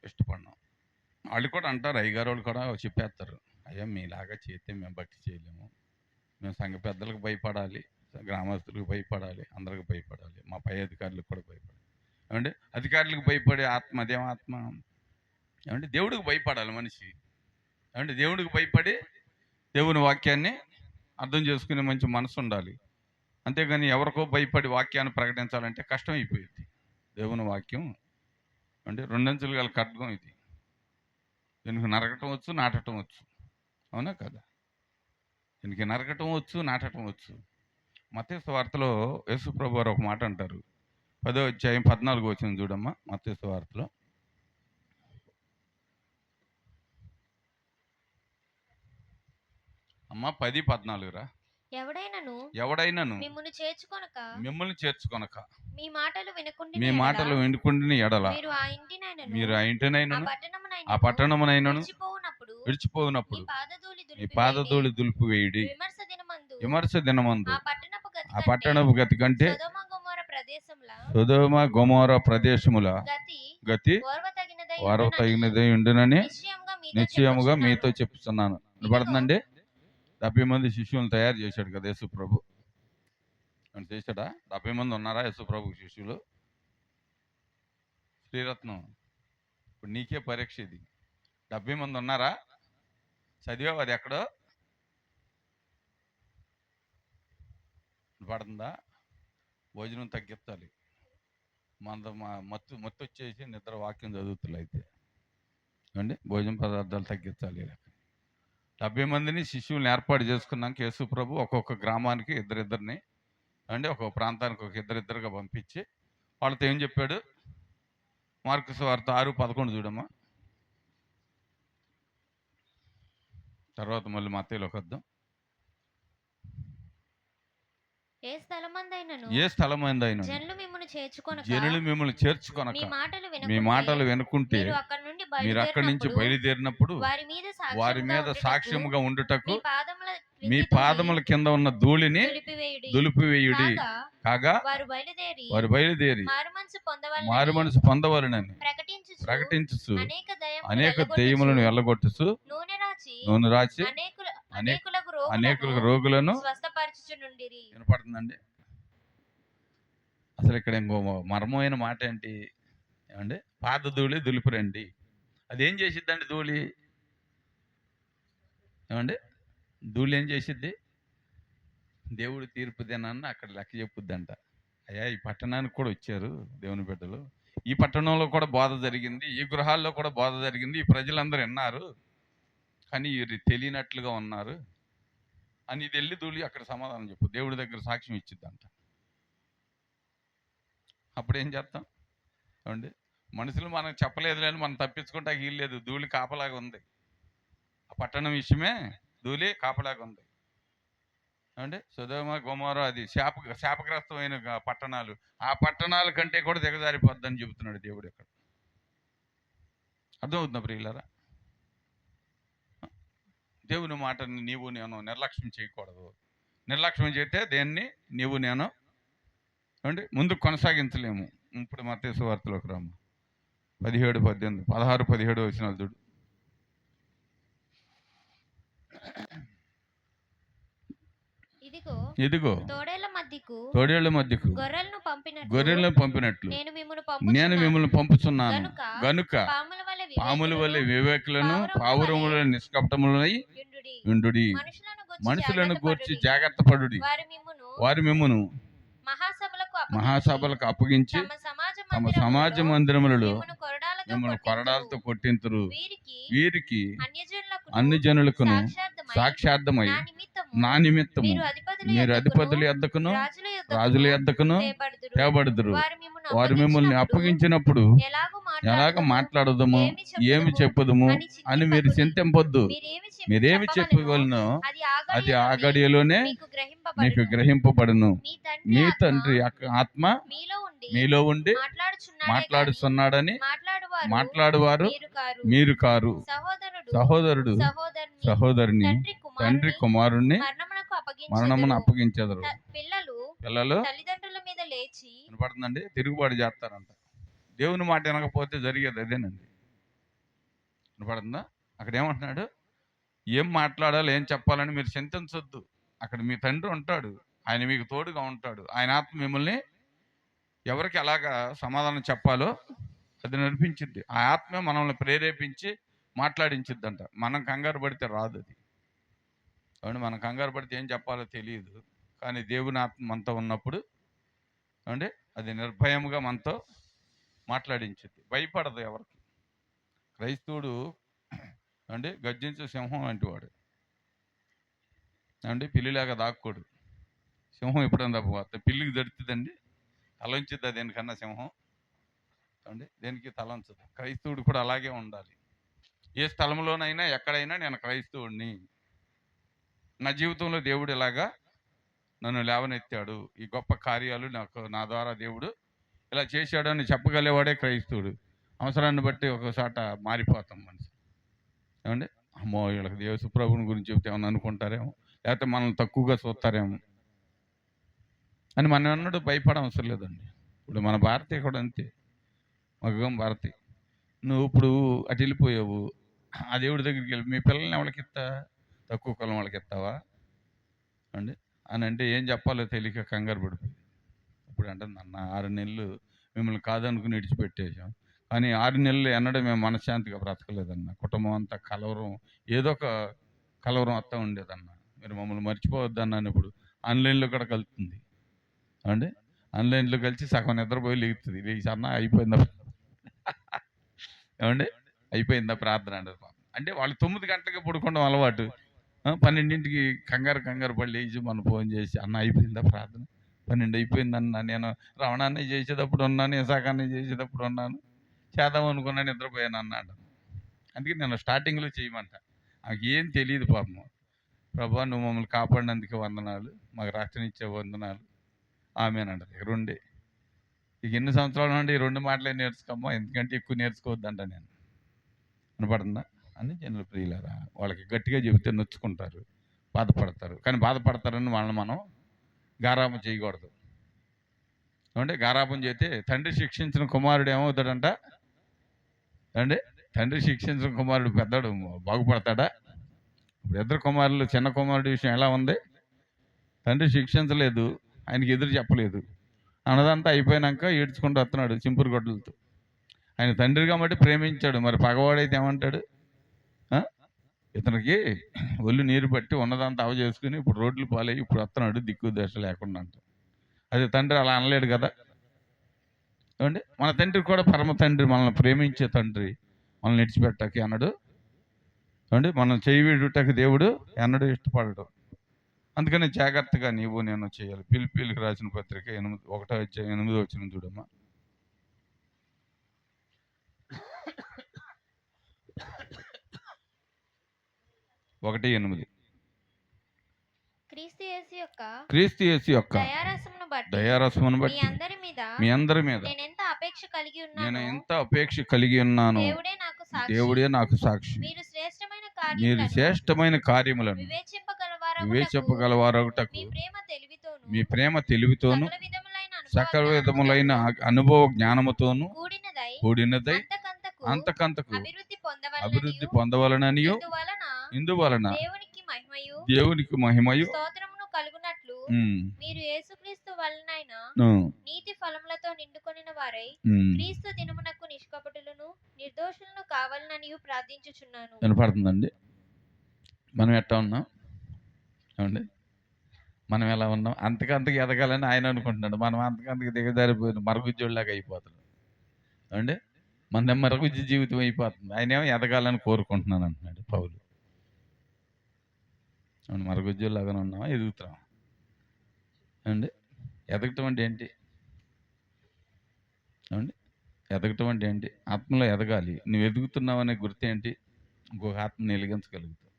ఇష్టపడినాం. వాళ్ళు కూడా అంటారు, అయ్యగారు వాళ్ళు కూడా చెప్పేస్తారు, అయ్యా మీలాగా చేస్తే మేము భక్తి చేయలేము, మేము సంఘ పెద్దలకు భయపడాలి, గ్రామస్తులకు భయపడాలి, అందరికి భయపడాలి, మా పై అధికారులకు కూడా భయపడాలి. ఏమంటే అధికారులకు భయపడే ఆత్మ అదేం ఆత్మ? ఏమంటే దేవుడికి భయపడాలి మనిషి. ఏమంటే దేవుడికి భయపడి దేవుని వాక్యాన్ని అర్థం చేసుకునే మంచి మనసు ఉండాలి. అంతేగాని ఎవరికో భయపడి వాక్యాన్ని ప్రకటించాలంటే కష్టం అయిపోయింది. దేవుని వాక్యం అంటే రెండంచులు గల ఖడ్గం ఇది. దీనికి నరకటం వచ్చు, నాటటం వచ్చు. అవునా కదా? దీనికి నరకటం వచ్చు, నాటటం వచ్చు. మత్తయి సువార్తలో యేసు ప్రభు వారు ఒక మాట అంటారు. 10వ అధ్యాయం 14 వచనం చూడమ్మా. మత్తయి సువార్తలో అమ్మ 10:14 రా. ఎవడైనను మిమ్మల్ని చేర్చుకొనక మీ మాటలు వినుకుండిన ఎడల మీరు ఆ ఇంటినైనను ఆ పట్టణమునైనను విడిచిపోయినప్పుడు మీ పాదధూళి దులిపివేయుడి. విమర్శ దినమందు ఆ పట్టణపు గతి కంటే సొదొమ గొమొర్రా ప్రదేశముల గతి ఓర్వతగినదై ఉండునని నిశ్చయముగా మీతో చెప్తున్నాను. వినపడుతుందండి? 70 మంది శిష్యులను తయారు చేశాడు కదా యేసు ప్రభు. చేశాడా? 70 మంది ఉన్నారా యేసు ప్రభు శిష్యులు? శ్రీరత్నం, ఇప్పుడు నీకే పరీక్ష ఇది. 70 మంది ఉన్నారా? చదివావు అది ఎక్కడో? పడుతుందా? భోజనం తగ్గించాలి. మత్తు వచ్చేసి నిద్ర వాక్యం చదువుతులు అయితే అండి, భోజన పదార్థాలు తగ్గించాలి. 70 మందిని శిష్యుల్ని ఏర్పాటు చేసుకున్నాక యేసు ప్రభు ఒక్కొక్క గ్రామానికి ఇద్దరిద్దరిని అంటే ఒక్కొక్క ప్రాంతానికి ఒక ఇద్దరిద్దరుగా పంపించి వాళ్ళతో ఏం చెప్పాడు? మార్కు సువార్త 6:11 చూడమ్మా. తర్వాత మళ్ళీ మత్తయిలోకి వద్దాం. ఏ స్థలమందైనను జనులు మిమ్మల్ని చేర్చుకొనక మీ మాటలు వినుకుంటే మీరు అక్కడి నుంచి బయలుదేరినప్పుడు వారి మీద సాక్ష్యముగా ఉండుటకు మీ పాదముల కింద ఉన్న ధూళిని దులిపివేయుడి. కాగా వారు బయలుదేరి మారు మనసు పొందవలనని ప్రకటించు అనేక దెయ్యములను వెళ్ళగొట్టుచు నూనె రాచి అనేకులకు రోగులను వినపడుతుందండి. అసలు ఇక్కడ ఇంకో మర్మమైన మాట ఏంటి ఏమండి? పాద ధూళి దులిపిరండి. అదేం చేసిద్దండి ధూళి? ఏమండి ధూళి ఏం చేసిద్ది? దేవుడు తీర్పు దినాన్ని అక్కడ లెక్క చెప్పుద్దంట. అయ్యా ఈ పట్టణానికి కూడా వచ్చారు దేవుని బిడ్డలు, ఈ పట్టణంలో కూడా బోధ జరిగింది, ఈ గృహాల్లో కూడా బోధ జరిగింది, ఈ ప్రజలందరూ విన్నారు, కానీ వీరు తెలియనట్లుగా ఉన్నారు అని ఇది వెళ్ళి ధూళి అక్కడ సమాధానం చెప్పు, దేవుడి దగ్గర సాక్ష్యం ఇచ్చిద్దంట. అప్పుడు ఏం చేస్తాం ఏమండి? మనుషులు మనకు చెప్పలేదు లేని మనం తప్పించుకుంటే వీల్లేదు. ధూళి కాపలాగా ఉంది. ఆ పట్టణం విషయమే ధూళి కాపలాగా ఉంది. ఏమండి? సొదొమ గొమొర్రా అది శాపగ్రస్తమైన పట్టణాలు. ఆ పట్టణాల కంటే కూడా దిగజారిపోద్దని చెబుతున్నాడు దేవుడు ఇక్కడ. అర్థమవుతుందా ప్రియులారా? దేవుని మాటని నీవు నేను నిర్లక్ష్యం చేయకూడదు. నిర్లక్ష్యం చేస్తే దేన్ని నీవు నేను అంటే ముందు కొనసాగించలేము. ఇప్పుడు మత్తయి సువార్తలోకి రాము. 16-17 వచనాలు చూడు. ఇదిగో తోడేళ్ల మధ్యకు గొర్రెలను పంపినట్లు నేను మిమ్మల్ని పంపుచున్నాను గనుక పాముల వలె వివేకులను, వివేకులను, పావురముల పావురముల వలె నిష్కపటములై యుండుడి. ఉండుడి. మనుషులను గూర్చి గూర్చి జాగ్రత్త పడుడి. వారి మిమ్మును మహాసభలకు మహాసభలకు అప్పగించి తమ తమ సమాజ మందిరములలో కొరడాలతో మిమ్మల్ని కొట్టింతురు. కొరడాలతో కొట్టింతురు. వీరికి వీరికి అన్యజనులకును అన్ని జనులకును సాక్షార్థమై సాక్షార్థమై నా నిమిత్తము నా నిమిత్తము మీరు అధిపతుల యొద్దకును రాజుల యొద్దకును తేబడుదురు. తేబడుదురు. వారు మిమ్మల్ని అప్పగించినప్పుడు ఎలాగ మాట్లాడదము, ఏమి చెప్పుదము అని మీరు చింతింపొద్దు. మీరేమి చెప్పవలనో అది ఆ గడియలోనే మీకు గ్రహింపబడును. మీ తండ్రి ఆత్మ మీలో ఉండి మాట్లాడుచున్నాడని మాట్లాడువారు మీరు కారు. సహోదరుడు సహోదరుని తండ్రి కుమారుణ్ణి మరణమును అప్పగించెదరు. పిల్లలు తల్లిదండ్రుల మీద లేచి వినపడుతుందండి, తిరుగుబాటు చేస్తారంట. దేవుని మాట వినకపోతే జరిగేది అదేనండి. వినపడుతుందా? అక్కడ ఏమంటున్నాడు? ఏం మాట్లాడాలి, ఏం చెప్పాలని మీరు చింతించొద్దు. అక్కడ మీ తండ్రి ఉంటాడు, ఆయన మీకు తోడుగా ఉంటాడు. ఆయన ఆత్మ మిమ్మల్ని ఎవరికి ఎలాగా సమాధానం చెప్పాలో అది నడిపించిద్ది. ఆ ఆత్మ మనల్ని ప్రేరేపించి మాట్లాడించిద్దంట. మనం కంగారు పడితే రాదు అది. అవును, మనం కంగారు పడితే ఏం చెప్పాలో తెలియదు. కానీ దేవుని ఆత్మ మనతో ఉన్నప్పుడు అంటే అది నిర్భయముగా మనతో మాట్లాడించిద్ది. భయపడదు ఎవరికి. క్రైస్తవుడు అంటే గర్జించే సింహం లాంటి వాడు అంటే పిల్లిలాగా దాక్కోడు. సింహం ఎప్పుడైనా తప్ప పిల్లికి దడుతుందండి, తలంచుద్ది. దేనికన్నా సింహం అంటే దేనికి తలంచదు. క్రైస్తవుడు కూడా అలాగే ఉండాలి. ఏ స్థలంలోనైనా ఎక్కడైనా నేను క్రైస్తవుడిని, నా జీవితంలో దేవుడు ఇలాగా నన్ను లేవనెత్తాడు, ఈ గొప్ప కార్యాలు నా ద్వారా దేవుడు ఇలా చేశాడు అని చెప్పగలేవాడే క్రైస్తవుడు. అవసరాన్ని బట్టి ఒకసాట మారిపోతాం మనిషి. ఏమండి, అమ్మో వీళ్ళకి దేవసు ప్రభుని గురించి చెప్తే ఏమన్నా అనుకుంటారేమో, లేకపోతే మనల్ని తక్కువగా చూస్తారేమో అని మనం అన్నట్టు భయపడడం అవసరం లేదండి. ఇప్పుడు మన భారతీయ కూడా అంతే. మగం భారతి, నువ్వు ఇప్పుడు అటు వెళ్ళిపోయావు, ఆ దేవుడి దగ్గరికి వెళ్ళి మీ పిల్లల్ని ఎవరికి ఇస్తా, తక్కువ కులం వాళ్ళకి ఇస్తావా అండి అని అంటే ఏం చెప్పాలో తెలియక కంగారు పడిపోయి. ఇప్పుడు అంటే నన్న 6 నెలలు మిమ్మల్ని కాదనుకుని విడిచిపెట్టేసాం, కానీ 6 నెలలు ఎన్నడూ మేము మనశ్శాంతిగా బ్రతకలేదన్న. కుటుంబం అంతా కలవరం, ఏదో ఒక కలవరం వస్తూ ఉండేదన్న. మీరు మమ్మల్ని మర్చిపోవద్దన్నాను. ఇప్పుడు ఆన్లైన్లో కూడా కలుస్తుంది అండి. ఆన్లైన్లో కలిసి సగం నిద్రపోయి లేగుతుంది. లేచి అన్న అయిపోయిందా ఏమండి, అయిపోయిందా ప్రార్థన అంటే వాళ్ళు 9 గంటలకి పడుకోవడం అలవాటు. 12ంటికి కంగారు పడి లేచి మనం ఫోన్ చేసి అన్న అయిపోయిందా ప్రార్థన, 12 అయిపోయిందన్న, నేను రమణాన్ని చేసేటప్పుడు ఉన్నాను, ఇసాకాన్ని చేసేటప్పుడు ఉన్నాను, చేద్దాం అనుకున్నాను, నిద్రపోయాను అన్నాడు. అందుకే నేను స్టార్టింగ్లో చేయమంట. నాకు ఏం తెలియదు పాపం. ప్రభా నువ్వు మమ్మల్ని కాపాడినందుకు వందనాలు, మాకు రక్షణ ఇచ్చే వందనాలు, ఆమెనంట. రెండే. ఇక ఎన్ని సంవత్సరాలు నుండి ఈ 2 మాటలే నేర్చుకోమ్మా, ఎందుకంటే ఎక్కువ నేర్చుకోవద్దంట నేను. వినపడుతుందా? అని జనుల ప్రియులారా, వాళ్ళకి గట్టిగా చెబితే నొచ్చుకుంటారు, బాధపడతారు. కానీ బాధపడతారని వాళ్ళని మనం గారాబం చేయకూడదు. అంటే గారాబం చేస్తే తండ్రి శిక్షించిన కుమారుడు ఏమవుతాడంట అంటే తండ్రి శిక్షించిన కుమారుడు పెద్దడు బాగుపడతాడా? ఇప్పుడు ఇద్దరు కుమారులు, చిన్న కుమారుడు విషయం ఎలా ఉంది? తండ్రి శిక్షించలేదు, ఆయనకి ఎదురు చెప్పలేదు, అన్నదంతా అయిపోయినాక ఏడ్చుకుంటూ వస్తున్నాడు చింపురు గొడ్డలతో. ఆయన తండ్రి కాబట్టి ప్రేమించాడు. మరి పగవాడైతే ఏమంటాడు? ఇతనికి ఒళ్ళు నీరు పట్టి ఉన్నదంతా అవ చేసుకుని ఇప్పుడు రోడ్లు పాలయ్యి ఇప్పుడు వస్తున్నాడు దిక్కు దశ లేకుండా అంట. అదే తండ్రి అలా అనలేడు కదా. ఏమండి, మన తండ్రి కూడా పరమ తండ్రి, మనల్ని ప్రేమించే తండ్రి, మనల్ని విడిచిపెట్టకి అన్నాడు. ఏమండి, మనం చేయి విడుటకి దేవుడు ఎన్నడూ ఇష్టపడడు. అందుకని జాగ్రత్తగా నీవు నేను చేయాలి. పిలిపిలికి రాసిన పత్రిక 1:8 చూడమ్మా. ఒకటి 8. క్రీస్తు యేసు యొక్క దయారసమును బట్టి మీ అందరి మీద నేను ఎంత అపేక్ష కలిగి ఉన్నాను, దేవుడే నాకు సాక్షి. మీరు శ్రేష్టమైన కార్యములను వివేచింపగలవారొకటకు మీ ప్రేమ తెలివితోను సకల విధములైన అనుభవ జ్ఞానముతోను కూడినదై అంతకంతకు అభివృద్ధి పొందవలననియు ఇందువలన దేవునికి మహిమయు స్తోత్రమును కలుగునట్లు మీరు యేసుక్రీస్తు వలనైన నీతి ఫలములతో నిండుకొనిన వారై క్రీస్తు దినమునకు నిష్కపటులను నిర్దోషులను కావాలనని ప్రార్థించుచున్నాను. వినపడుతుందండి? మనం ఎట్టా ఉన్నాం ఏమండి? మనం ఎలా ఉన్నాం? అంతకంతకి ఎదగాలని ఆయన అనుకుంటున్నాడు. మనం అంతకంతకి దిగజారిపోయిన మరుగుజ్జోళ్ళలాగా అయిపోతున్నాం ఏమండి? మన మరుగుజ్జు జీవితం అయిపోతుంది. ఆయనేమో ఎదగాలని కోరుకుంటున్నాను అంటున్నాడు పౌలు. అవును, మరుగుజ్జోళ్ళలాగానే ఉన్నామా, ఎదుగుతున్నామా ఏమండి? ఎదగటం అంటే ఏంటి ఏమండి? ఎదగటం అంటే ఏంటి? ఆత్మలో ఎదగాలి. నువ్వు ఎదుగుతున్నావు అనే గుర్తు ఏంటి? ఇంకొక ఆత్మని వెలిగించగలుగుతావు.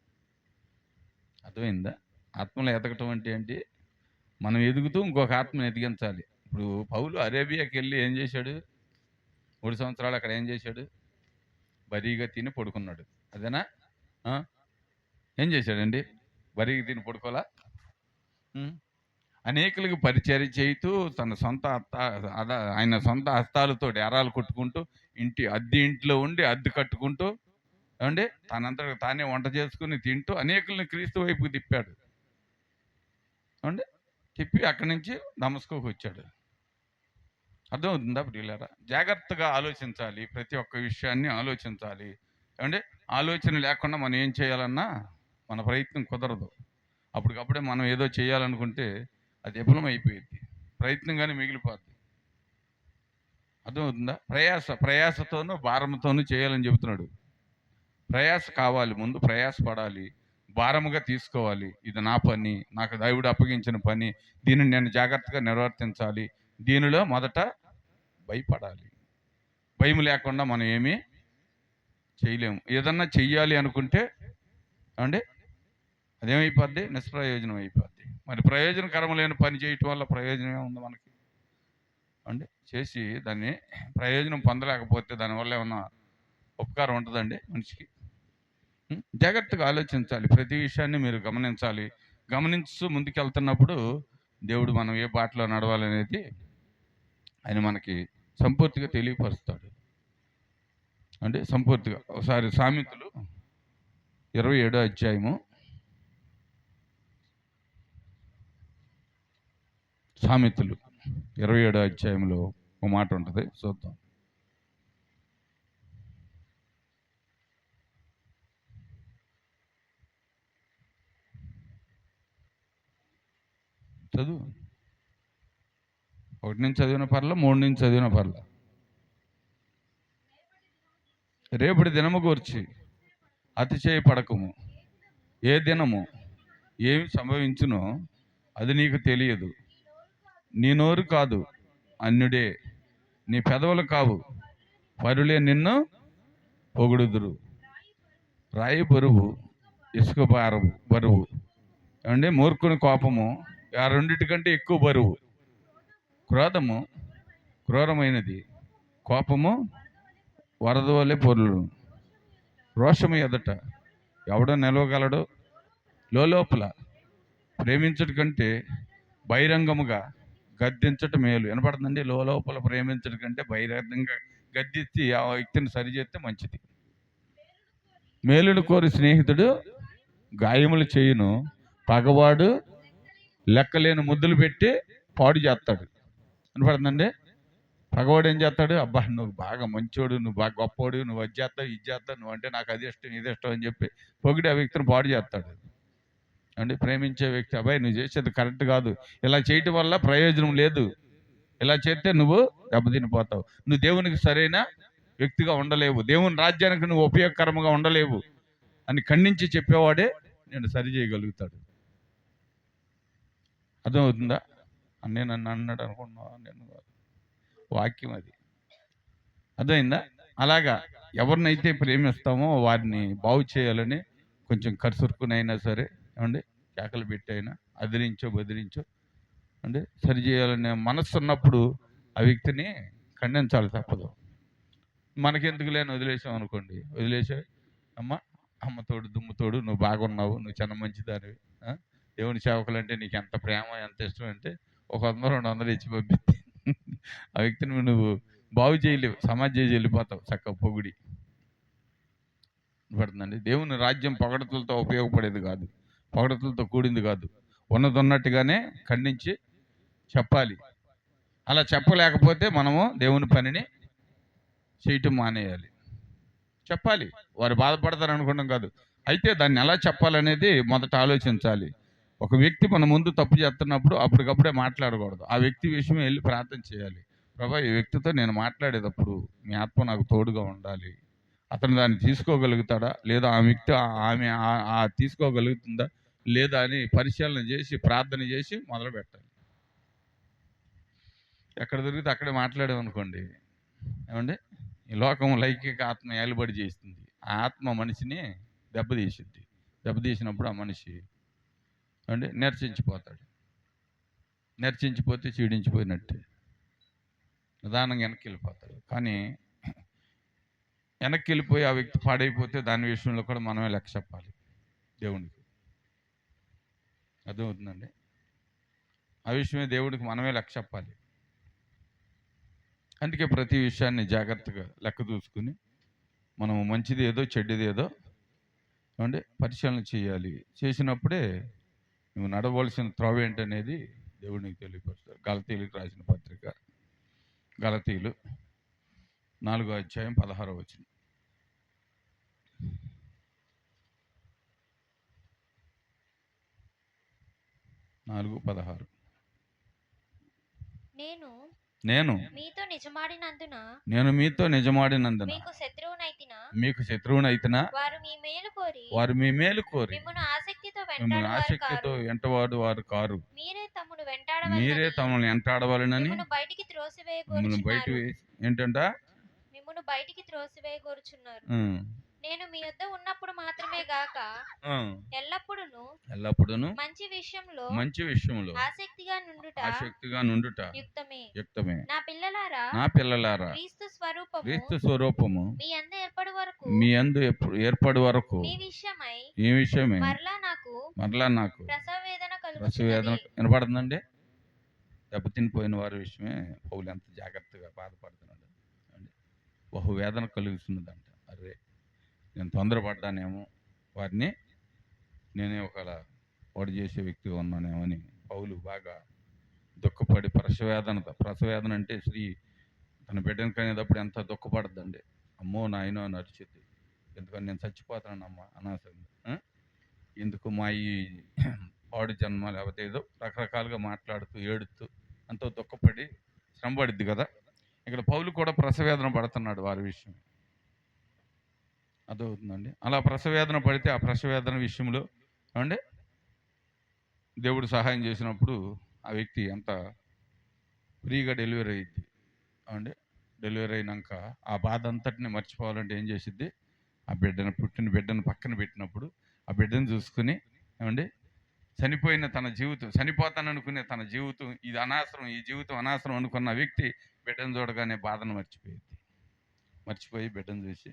అర్థమైందా? ఆత్మలో ఎదగటం అంటే ఏంటి? మనం ఎదుగుతూ ఇంకొక ఆత్మని ఎదిగించాలి. ఇప్పుడు పౌలు అరేబియాకి వెళ్ళి ఏం చేశాడు? 3 సంవత్సరాలు అక్కడ ఏం చేశాడు? బరీగా తిని పడుకున్నాడు. అదేనా? ఆ? ఏం చేశాడండి? బరీగా తిని పడుకోలా? అనేకులకు పరిచర్య చేయుతూ తన సొంత ఆయన సొంత హస్తాలతో ఎరాలు కొట్టుకుంటూ అద్దె ఇంట్లో ఉండి అద్దె కట్టుకుంటూ ఏమండి తనంతట తానే వంట చేసుకుని తింటూ అనేకుల్ని క్రీస్తు వైపుకి తిప్పాడు. ఏమండి? తిప్పి అక్కడి నుంచి దమస్కోకి వచ్చాడు. అర్థమవుతుందా ప్రియులారా? జాగ్రత్తగా ఆలోచించాలి. ప్రతి ఒక్క విషయాన్ని ఆలోచించాలి. ఏమంటే ఆలోచన లేకుండా మనం ఏం చేయాలన్నా మన ప్రయత్నం కుదరదు. అప్పటికప్పుడే మనం ఏదో చేయాలనుకుంటే అది విఫలం అయిపోయింది. ప్రయత్నంగానే మిగిలిపోద్ది. అర్థమవుతుందా? ప్రయాసతోనూ భారంతోనూ చేయాలని చెబుతున్నాడు. ప్రయాస కావాలి, ముందు ప్రయాస పడాలి, భారముగా తీసుకోవాలి. ఇది నా పని, నాకు దేవుడు అప్పగించిన పని, దీనిని నేను జాగ్రత్తగా నిర్వర్తించాలి. దీనిలో మొదట భయపడాలి. భయం లేకుండా మనం ఏమీ చేయలేము. ఏదన్నా చెయ్యాలి అనుకుంటే అంటే అదేమైపోద్ది? నిష్ప్రయోజనం అయిపోద్ది. మరి ప్రయోజనకరం లేని పని చేయటం వల్ల ప్రయోజనం ఏముంది మనకి అంటే? చేసి దాన్ని ప్రయోజనం పొందలేకపోతే దానివల్ల ఏమన్నా ఉపకారం ఉంటుందండి మనిషికి? జాగ్రత్తగా ఆలోచించాలి. ప్రతి విషయాన్ని మీరు గమనించాలి. గమనించు ముందుకెళ్తున్నప్పుడు దేవుడు మనం ఏ బాటలో నడవాలనేది ఆయన మనకి సంపూర్తిగా తెలియపరుస్తాడు. అంటే సంపూర్తిగా. ఒకసారి సామెతలు 27వ అధ్యాయము, సామెతలు 27వ అధ్యాయంలో ఒక మాట ఉంటుంది, చూద్దాం. చదువు. 1 నుంచి చదివిన పర్ల, 3 నుంచి చదివిన పర్ల. రేపటి దినము గూర్చి అతిశయపడకము. ఏ దినము ఏమి సంభవించునో అది నీకు తెలియదు. నీ నోరు కాదు అన్యుడే, నీ పెదవులు కావు పరులే నిన్ను పొగుడుదురు. రాయి బరువు, ఇసుక బరువు. ఏమంటే మూర్ఖుని కోపము ఆ రెండిటికంటే ఎక్కువ బరువు. క్రోధము క్రూరమైనది, కోపము వరద వలె పొర్లును. రోషము ఎదట ఎవడో నిలవగలడు? లోపల ప్రేమించడం కంటే బహిరంగముగా గద్దించట మేలు. వినపడుతుందండి? లోపల ప్రేమించడం కంటే బహిరంగంగా గద్దించి ఆ వ్యక్తిని సరిచేస్తే మంచిది. మేలును కోరి స్నేహితుడు గాయములు చేయును, పగవాడు లెక్కలేని ముద్దులు పెట్టి పాడు చేస్తాడు. వినపడుతుందండి? పగవాడు ఏం చేస్తాడు? అబ్బా నువ్వు బాగా మంచోడు, నువ్వు బాగా గొప్పోడు, నువ్వు అది చేస్తావు ఇది చేస్తావు, నువ్వు అంటే నాకు అది ఇష్టం ఇది ఇష్టం అని చెప్పి పొగిడి ఆ వ్యక్తిని పాడు చేస్తాడు. అంటే ప్రేమించే వ్యక్తి, అబ్బాయి నువ్వు చేసేది కరెక్ట్ కాదు, ఇలా చేయటం వల్ల ప్రయోజనం లేదు, ఇలా చేస్తే నువ్వు దెబ్బతినిపోతావు, నువ్వు దేవునికి సరైన వ్యక్తిగా ఉండలేవు, దేవుని రాజ్యానికి నువ్వు ఉపయోగకరంగా ఉండలేవు అని ఖండించి చెప్పేవాడే నేను సరి చేయగలుగుతాడు. అర్థమవుతుందా? అన్నీ నన్ను అన్నాడు అనుకున్నావా? నేను వాక్యం అది. అర్థమైందా? అలాగా ఎవరినైతే ప్రేమిస్తామో వారిని బాగు చేయాలని కొంచెం కసురుకునైనా సరే ఏమండి కేకలు పెట్టైనా అదిరించో బెదిరించో అంటే సరి చేయాలనే మనస్సు ఉన్నప్పుడు ఆ వ్యక్తిని ఖండించాలి, తప్పదు. మనకెందుకు లేని వదిలేసాం అనుకోండి, వదిలేసే అమ్మ తోడు దుమ్ము తోడు, నువ్వు బాగున్నావు, నువ్వు చాలా మంచిదానివి, దేవుని సేవకులు అంటే నీకు ఎంత ప్రేమ ఎంత ఇష్టం అంటే 100-200 ఇచ్చి పంపిస్తే ఆ వ్యక్తిని నువ్వు బాగు చేయలేవు, సమాజ చేసి వెళ్ళిపోతావు చక్కగా పొగిడి. పడుతుందండి. దేవుని రాజ్యం పొగడతలతో ఉపయోగపడేది కాదు, పొగడతలతో కూడింది కాదు. ఉన్నట్టుగానే ఖండించి చెప్పాలి. అలా చెప్పలేకపోతే మనము దేవుని పనిని చేయటం మానేయాలి. చెప్పాలి. వారు బాధపడతారు అనుకోవడం కాదు. అయితే దాన్ని ఎలా చెప్పాలనేది మొదట ఆలోచించాలి. ఒక వ్యక్తి మన ముందు తప్పు చేస్తున్నప్పుడు అప్పటికప్పుడే మాట్లాడకూడదు. ఆ వ్యక్తి విషయమే వెళ్ళి ప్రార్థన చేయాలి. ప్రభా, ఈ వ్యక్తితో నేను మాట్లాడేటప్పుడు మీ ఆత్మ నాకు తోడుగా ఉండాలి. అతను దాన్ని తీసుకోగలుగుతాడా, లేదా ఆ వ్యక్తి ఆమె తీసుకోగలుగుతుందా లేదా అని పరిశీలన చేసి ప్రార్థన చేసి మొదలు పెట్టాలి. ఎక్కడ దొరికితే అక్కడే మాట్లాడామనుకోండి, ఏమండి, ఈ లోకం లౌకిక ఆత్మ ఏలుబడి చేస్తుంది. ఆ ఆత్మ మనిషిని దెబ్బతీసిద్ది. దెబ్బతీసినప్పుడు ఆ మనిషి అంటే నిర్చించిపోతాడు. నిర్చించిపోతే చీడించిపోయినట్టే, నిదానంగా వెనక్కి వెళ్ళిపోతాడు. కానీ వెనక్కి వెళ్ళిపోయి ఆ వ్యక్తి పాడైపోతే దాని విషయంలో కూడా మనమే లెక్క చెప్పాలి దేవునికి. అర్థమవుతుందండి? ఆ విషయమే దేవుడికి మనమే లెక్క చెప్పాలి. అందుకే ప్రతి విషయాన్ని జాగ్రత్తగా లెక్క చూసుకుని మనం మంచిది ఏదో చెడ్డది ఏదో అంటే పరిశీలన చేయాలి. చేసినప్పుడే నువ్వు నడవలసిన త్రోవ ఏంటనేది దేవుడికి తెలియపరుస్తాడు. గలతీయులకు రాసిన పత్రిక, గలతీయులు 4వ అధ్యాయం 16వ వచనం. 4:16. నేను మీతో నిజమాడినందున మీకు మీకు శత్రువునైతినా వారు మీ మేలు కోరి మిమ్మును ఆసక్తితో ఆసక్తితో వెంటవాడు వారు కారు. మీరే మీరే తమను వెంటాడవాలని బయటికి మిమ్మల్ని బయట ఏంటంట మిమ్మును బయటికి త్రోసివేయగోరుచున్నారు. ఉం. నేను మీ యొద్ద ఉన్నప్పుడు మాత్రమే గాక ఉం. ఎల్లప్పుడూను మంచి విషయంలో ఆసక్తిగా నుండుట యుక్తమే. నా పిల్లలారా క్రీస్తు స్వరూపము క్రీస్తు స్వరూపము మీ అందు ఏర్పడి వరకు ఈ విషయమై మరలా నాకు ప్రసవ వేదన వినపడుతుందండి. దెబ్బతినిపోయిన వారి విషయమే పౌలు ఎంత జాగ్రత్తగా బాధపడుతున్నాడు అండి. బహువేదన కలుగుతున్నదంట. అరే, నేను తొందరపడ్డానేమో, వారిని నేనే ఒకలా వాడు చేసే వ్యక్తిగా ఉన్నానేమో అని పౌలు బాగా దుఃఖపడి ప్రసవేదన అంటే స్త్రీ తన బిడ్డను కనేటప్పుడు ఎంత దుఃఖపడద్దండి. అమ్మో నాయనో అని అరిచిద్ది. ఎందుకని నేను చచ్చిపోతానమ్మా అనవసరంగా, ఎందుకు మా ఈ పాడు జన్మ లేకపోతే ఏదో రకరకాలుగా మాట్లాడుతూ ఏడుతూ అంత దుఃఖపడి శ్రమపడిద్ది కదా. ఇక్కడ పౌలు కూడా ప్రసవేదన పడుతున్నాడు వారి విషయం. అదవుతుందండి. అలా ప్రసవేదన పడితే ఆ ప్రసవేదన విషయంలో అంటే దేవుడు సహాయం చేసినప్పుడు ఆ వ్యక్తి అంత ఫ్రీగా డెలివరీ అయ్యిద్ది. అంటే డెలివరీ అయినాక ఆ బాధ అంతటిని మర్చిపోవాలంటే ఏం చేసిద్ది, ఆ పుట్టిన బిడ్డను పక్కన పెట్టినప్పుడు ఆ బిడ్డను చూసుకుని ఏమండి చనిపోయిన తన జీవితం, చనిపోతాననుకునే తన జీవితం, ఇది అనవసరం, ఈ జీవితం అనవసరం అనుకున్న వ్యక్తి బిడ్డను చూడగానే బాధను మర్చిపోయి బిడ్డను చూసి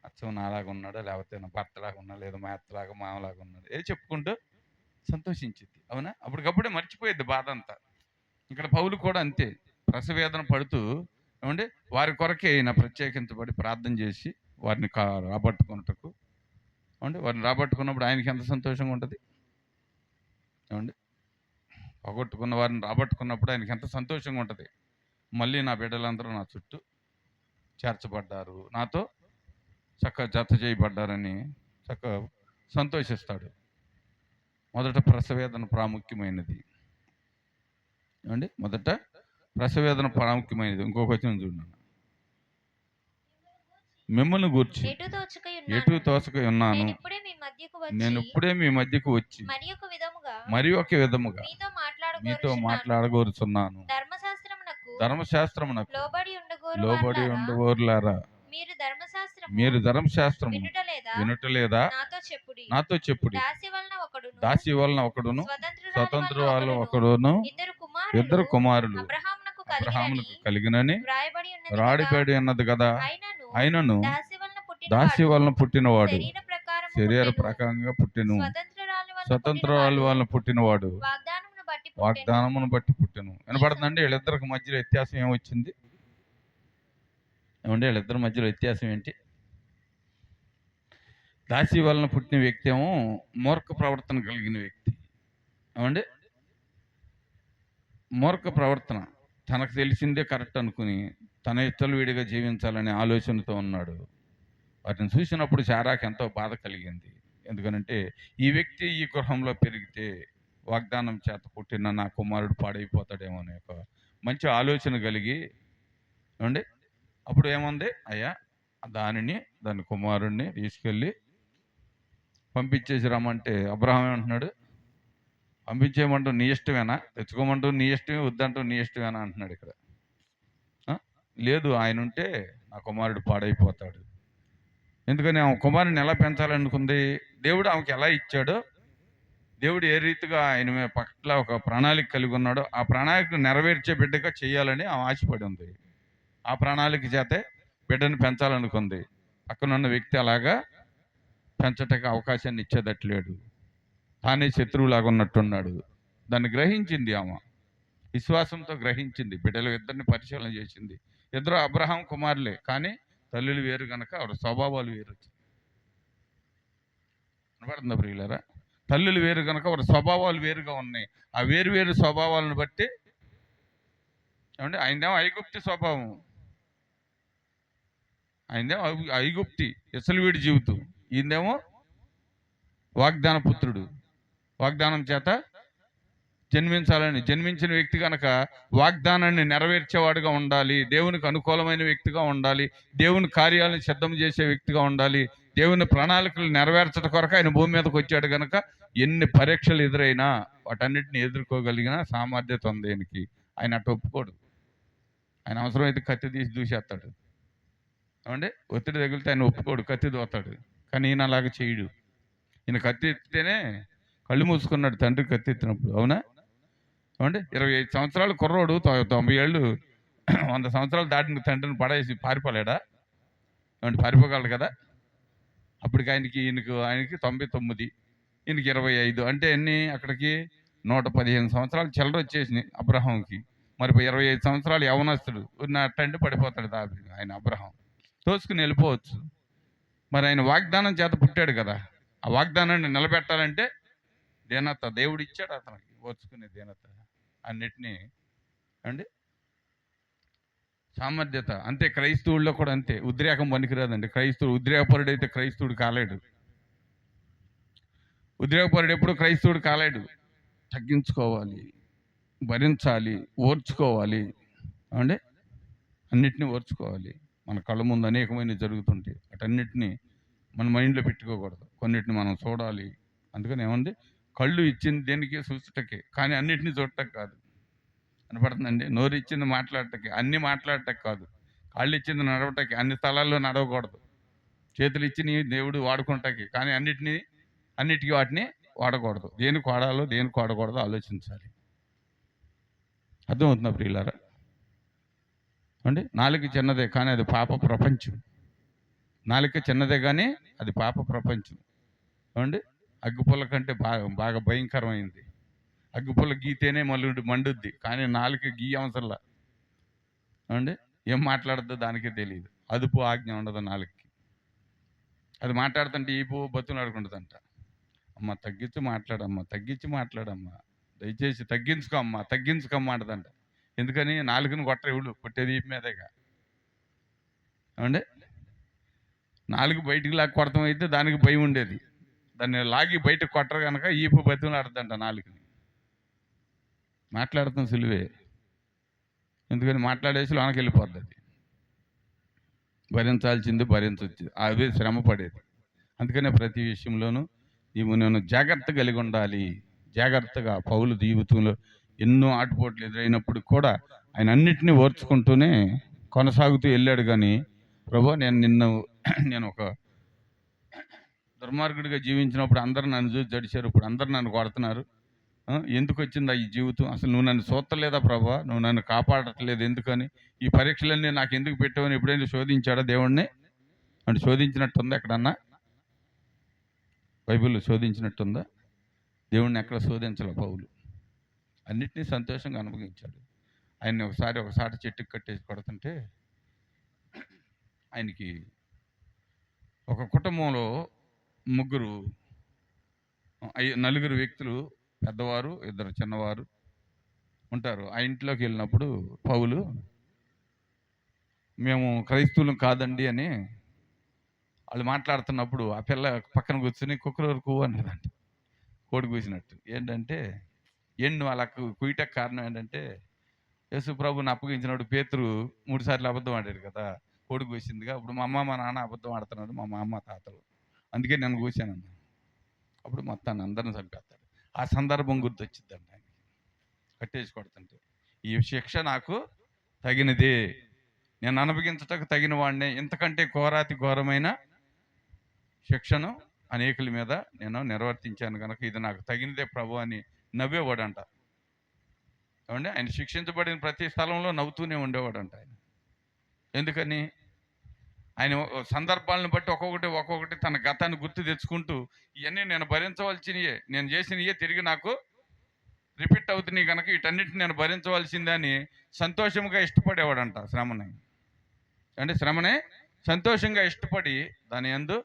అచ్చం నాలాగా ఉన్నాడా, లేకపోతే నా భర్తలాగా ఉన్నాడా, లేదా మా అత్తలాగా మామలాగా ఉన్నాడు చెప్పుకుంటూ సంతోషించింది. అవునా? అప్పటికప్పుడే మర్చిపోయేది బాధ అంతా. ఇక్కడ పౌలు కూడా అంతే, ప్రసవేదన పడుతూ ఏమంటే వారి కొరకే ఈయన ప్రత్యేకించబడి ప్రార్థన చేసి వారిని రాబట్టుకున్నట్టుకు ఏమంటే వారిని రాబట్టుకున్నప్పుడు ఆయనకి ఎంత సంతోషంగా ఉంటుంది. ఏమండి, పోగొట్టుకున్న వారిని రాబట్టుకున్నప్పుడు ఆయనకి ఎంత సంతోషంగా ఉంటుంది. మళ్ళీ నా బిడ్డలందరూ నా చుట్టూ చేర్చబడ్డారు, నాతో చక్కగా జత చేయబడ్డారని చక్కగా సంతోషిస్తాడు. మొదట ప్రసవేదన ప్రాముఖ్యమైనది అండి. మొదట ప్రసవేదన ప్రాముఖ్యమైనది. ఇంకొక వచనం చూడండి. మిమ్మల్ని గూర్చి ఎటు తోచక ఉన్నాను, నేను ఇప్పుడే మీ మధ్యకు వచ్చి మరి ఒక విధముగా మీతో మాట్లాడగోరుచున్నాను. ధర్మశాస్త్రమునకు లోబడి ఉండగోరులారా, మీరు ధర్మశాస్త్రము వినుటలేదా? నాతో చెప్పుడి. దాసి వలన ఒకడును స్వతంత్రురాలు ఒకడును ఇద్దరు కుమారులు అబ్రహామునకు కలిగినని రాయబడి ఉన్నది కదా. అయినను దాసి వలన పుట్టినవాడు శరీర ప్రకారంగా పుట్టెను, స్వతంత్రాలు వలన పుట్టినవాడు వాగ్దానమును బట్టి పుట్టెను. వినపడుతుందండి? వీళ్ళిద్దరికి మధ్యలో వ్యత్యాసం ఏమొచ్చింది? ఏమంటే వీళ్ళిద్దరి మధ్యలో వ్యత్యాసం ఏంటి? దాసి వలన పుట్టిన వ్యక్తి ఏమో మూర్ఖ ప్రవర్తన కలిగిన వ్యక్తి. ఏమండి, మూర్ఖ ప్రవర్తన, తనకు తెలిసిందే కరెక్ట్ అనుకుని తన ఇష్టలు వీడిగా జీవించాలనే ఆలోచనతో ఉన్నాడు. వాటిని చూసినప్పుడు శారాకు ఎంతో బాధ కలిగింది. ఎందుకనంటే ఈ వ్యక్తి ఈ గృహంలో పెరిగితే వాగ్దానం చేత పుట్టిన నా కుమారుడు పాడైపోతాడేమో అనే ఒక మంచి ఆలోచన కలిగి ఏమండి అప్పుడు ఏముంది, అయ్యా దాని కుమారుడిని తీసుకెళ్ళి పంపించేసి రమ్మంటే అబ్రహాం ఏమంటున్నాడు, పంపించేయమంటూ నీ ఇష్టమేనా, తెచ్చుకోమంటూ నీ ఇష్టమే, వద్దంటూ నీ ఇష్టమేనా అంటున్నాడు ఇక్కడ. లేదు, ఆయన ఉంటే నా కుమారుడు పాడైపోతాడు. ఎందుకని ఆమె కుమారుని ఎలా పెంచాలనుకుంది, దేవుడు ఆమెకి ఎలా ఇచ్చాడో, దేవుడు ఏ రీతిగా ఆయన పట్ల ఒక ప్రణాళిక కలిగి ఉన్నాడో ఆ ప్రణాళికను నెరవేర్చే బిడ్డగా చేయాలని ఆమె ఆశపడి ఉంది. ఆ ప్రణాళిక చేతే బిడ్డను పెంచాలనుకుంది. పక్కనున్న వ్యక్తి అలాగా పెంచటకు అవకాశాన్ని ఇచ్చేదట్లేడు. తానే శత్రువులాగా ఉన్నట్టున్నాడు. దాన్ని గ్రహించింది ఆమె, విశ్వాసంతో గ్రహించింది. బిడ్డలు ఇద్దరిని పరిశీలన చేసింది. ఇద్దరు అబ్రహాం కుమారులే, కానీ తల్లులు వేరు కనుక ఆవిడ స్వభావాలు వేరు. కనపడుతుందా ప్రియులారా? తల్లులు వేరు కనుక వారి స్వభావాలు వేరుగా ఉన్నాయి. ఆ వేరు వేరు స్వభావాలను బట్టి ఏమంటే ఆయనదేమో ఐగుప్తి స్వభావం, ఆయనదేమో ఐగుప్తి ఇసలువీడి జీవితం, ఈయనదేమో వాగ్దాన పుత్రుడు, వాగ్దానం చేత జన్మించిన వ్యక్తి కనుక వాగ్దానాన్ని నెరవేర్చేవాడుగా ఉండాలి, దేవునికి అనుకూలమైన వ్యక్తిగా ఉండాలి, దేవుని కార్యాలను సిద్ధం చేసే వ్యక్తిగా ఉండాలి, దేవుని ప్రణాళికలు నెరవేర్చడం కొరకు ఆయన భూమి మీదకి వచ్చాడు కనుక ఎన్ని పరీక్షలు ఎదురైనా వాటన్నిటిని ఎదుర్కోగలిగిన సామర్థ్యత ఉంది ఆయనకి. ఆయన అటు ఒప్పుకోడు. ఆయన అవసరమైతే కత్తి తీసి దూసేస్తాడు. ఏమంటే ఒత్తిడి తగిలితే ఆయన ఒప్పుకోడు, కత్తి దోతాడు. కానీ ఈయన అలాగ చేయడు. ఈయన కత్తి ఎత్తితేనే కళ్ళు మూసుకున్నాడు తండ్రి కత్తి ఎత్తినప్పుడు. అవునా? ఏమంటే 25 సంవత్సరాలు కుర్రోడు, 90 ఏళ్ళు 100 సంవత్సరాలు దాటిన తండ్రిని పడేసి పారిపోలేడా? ఏమంటే పారిపోగలడు కదా. అప్పటికి ఆయనకి 99, ఈయనకి 25. అంటే ఎన్ని అక్కడికి 115 సంవత్సరాలు చిల్లర వచ్చేసినాయి అబ్రహాంకి. మరి 25 సంవత్సరాలు యవనస్తుడు ఉన్నట్టంటే పడిపోతాడు ఆయన అబ్రహాం, తోసుకుని వెళ్ళిపోవచ్చు. మరి ఆయన వాగ్దానం చేత పుట్టాడు కదా, ఆ వాగ్దానాన్ని నిలబెట్టాలంటే దీనత దేవుడు ఇచ్చాడు అతనికి, ఓర్చుకునే దీనత, అన్నిటినీ అండి సామర్థ్యత. అంతే క్రైస్తవుల్లో కూడా అంతే. ఉద్రేకం పనికిరాదండి. క్రైస్తవుడు ఉద్రేకపరుడు అయితే క్రైస్తవుడు కాలేడు. ఉద్రేకపరుడు ఎప్పుడు క్రైస్తవుడు కాలేడు. తగ్గించుకోవాలి, భరించాలి, ఓర్చుకోవాలి. అంటే అన్నిటినీ ఓర్చుకోవాలి. మన కళ్ళ ముందు అనేకమైనవి జరుగుతుంటాయి, అటన్నిటినీ మన మైండ్లో పెట్టుకోకూడదు. కొన్నిటిని మనం చూడాలి. అందుకని ఏమంది, కళ్ళు ఇచ్చింది దేనికి, చూచుటకే, కానీ అన్నిటినీ చూడటం కాదు. కనపడుతుందండి. నోరు ఇచ్చింది మాట్లాడటకి, అన్ని మాట్లాడటం కాదు. కాళ్ళు ఇచ్చింది నడవటకి, అన్ని స్థలాల్లో నడవకూడదు. చేతులు ఇచ్చి దేవుడు వాడుకుంటాకి, కానీ అన్నిటికీ వాటిని వాడకూడదు. దేనికి వాడాలో దేనికి వాడకూడదో ఆలోచించాలి. అర్థమవుతుందా ప్రియులారా? అంటే నాలుక చిన్నదే కానీ అది పాప ప్రపంచం. నాలుక చిన్నదే కానీ అది పాప ప్రపంచం. ఏమండి అగ్గిపుల్ల కంటే బాగా భయంకరమైంది. అగ్గిపుల్ల గీతేనే మండుద్ది, కానీ నాలుక గీయవసరంలా. ఏమండి ఏం మాట్లాడద్దో దానికే తెలియదు. అదుపు ఆజ్ఞ ఉండదు నాలుగుకి. అది మాట్లాడుతుంటే ఈపు బతులు ఆడుకుంటుందంట. అమ్మ తగ్గించి మాట్లాడమ్మా, దయచేసి తగ్గించుకోమ్మా అంటదంట. ఎందుకని నాలుగుని కొట్టరు, ఎవడు కొట్టేది ఈపు మీదేగా. ఏమండి నాలుగు బయటికి లాగి కొడతాం అయితే దానికి భయం ఉండేది. దాన్ని లాగి బయటకు కొట్టరు కనుక ఈపు బతులు ఆడుతుందంట నాలుగుని. మాట్లాడుతాం సులువే, ఎందుకని మాట్లాడేసి లోనకి వెళ్ళిపోద్ది. అది భరించవచ్చు, అదే శ్రమ పడేది. అందుకనే ప్రతి విషయంలోనూ నేను జాగ్రత్త కలిగి ఉండాలి. జాగ్రత్తగా పౌలు జీవితంలో ఎన్నో ఆటుపోట్లు ఎదురైనప్పుడు కూడా ఆయన అన్నిటినీ ఓర్చుకుంటూనే కొనసాగుతూ వెళ్ళాడు. కానీ ప్రభు నేను ఒక దుర్మార్గుడిగా జీవించినప్పుడు అందరూ నన్ను చూసి జడిచారు, ఇప్పుడు అందరూ నన్ను కొడుతున్నారు, ఎందుకు వచ్చిందా ఈ జీవితం, అసలు నువ్వు నన్ను చూస్తలేదా ప్రభా, నువ్వు నన్ను కాపాడట్లేదు, ఎందుకని ఈ పరీక్షలన్నీ నాకు ఎందుకు పెట్టావని ఎప్పుడైనా శోధించాడా దేవుణ్ణి? అంటే శోధించినట్టుందా ఎక్కడన్నా? బైబిల్లో శోధించినట్టుందా? దేవుణ్ణి ఎక్కడ శోధించాలి పౌలు. అన్నిటినీ సంతోషంగా అనుభవించాడు. ఆయన్ని ఒకసారి చెట్టుకు కట్టేసి కొడుతుంటే ఆయనకి ఒక కుటుంబంలో నలుగురు వ్యక్తులు, పెద్దవారు, 2 చిన్నవారు ఉంటారు. ఆ ఇంట్లోకి వెళ్ళినప్పుడు పౌలు మేము క్రైస్తవులం కాదండి అని వాళ్ళు మాట్లాడుతున్నప్పుడు ఆ పిల్ల పక్కన కూర్చుని కుక్కరు అన్నదంట, కోడి కూసినట్టు. ఏంటంటే నువ్వు అలా కుయ్యటకు కారణం ఏంటంటే యేసు ప్రభుని అప్పగించినప్పుడు పేతురు 3 సార్లు అబద్ధం ఆడాడు కదా, కోడి కూసిందిగా. ఇప్పుడు మా అమ్మ మా నాన్న అబద్ధం ఆడుతున్నాడు, మా అమ్మ తాతలు, అందుకే నేను కూసాను. అప్పుడు మొత్తాన్ని అందరిని చంపేస్తాడు. ఆ సందర్భం గుర్తొచ్చిందండి ఆయన కట్టేసి కొడుతుంటే. ఈ శిక్ష నాకు తగినదే, నేను అనుభవించటకు తగిన వాడినే, ఇంతకంటే ఘోరాతి ఘోరమైన శిక్షను అనేకుల మీద నేను నిర్వర్తించాను కనుక ఇది నాకు తగినదే ప్రభు అని నవ్వేవాడంట. ఏమంటే ఆయన శిక్షించబడిన ప్రతి స్థలంలో నవ్వుతూనే ఉండేవాడంట ఆయన. ఎందుకని? ఆయన సందర్భాలను బట్టి ఒక్కొక్కటి తన గతాన్ని గుర్తు తెచ్చుకుంటూ, ఇవన్నీ నేను భరించవలసినయే, నేను చేసినయే తిరిగి నాకు రిపీట్ అవుతున్నాయి కనుక వీటన్నిటిని నేను భరించవలసిందే అని సంతోషంగా ఇష్టపడేవాడంట శ్రమని. అంటే శ్రమనే సంతోషంగా ఇష్టపడి దాని యందు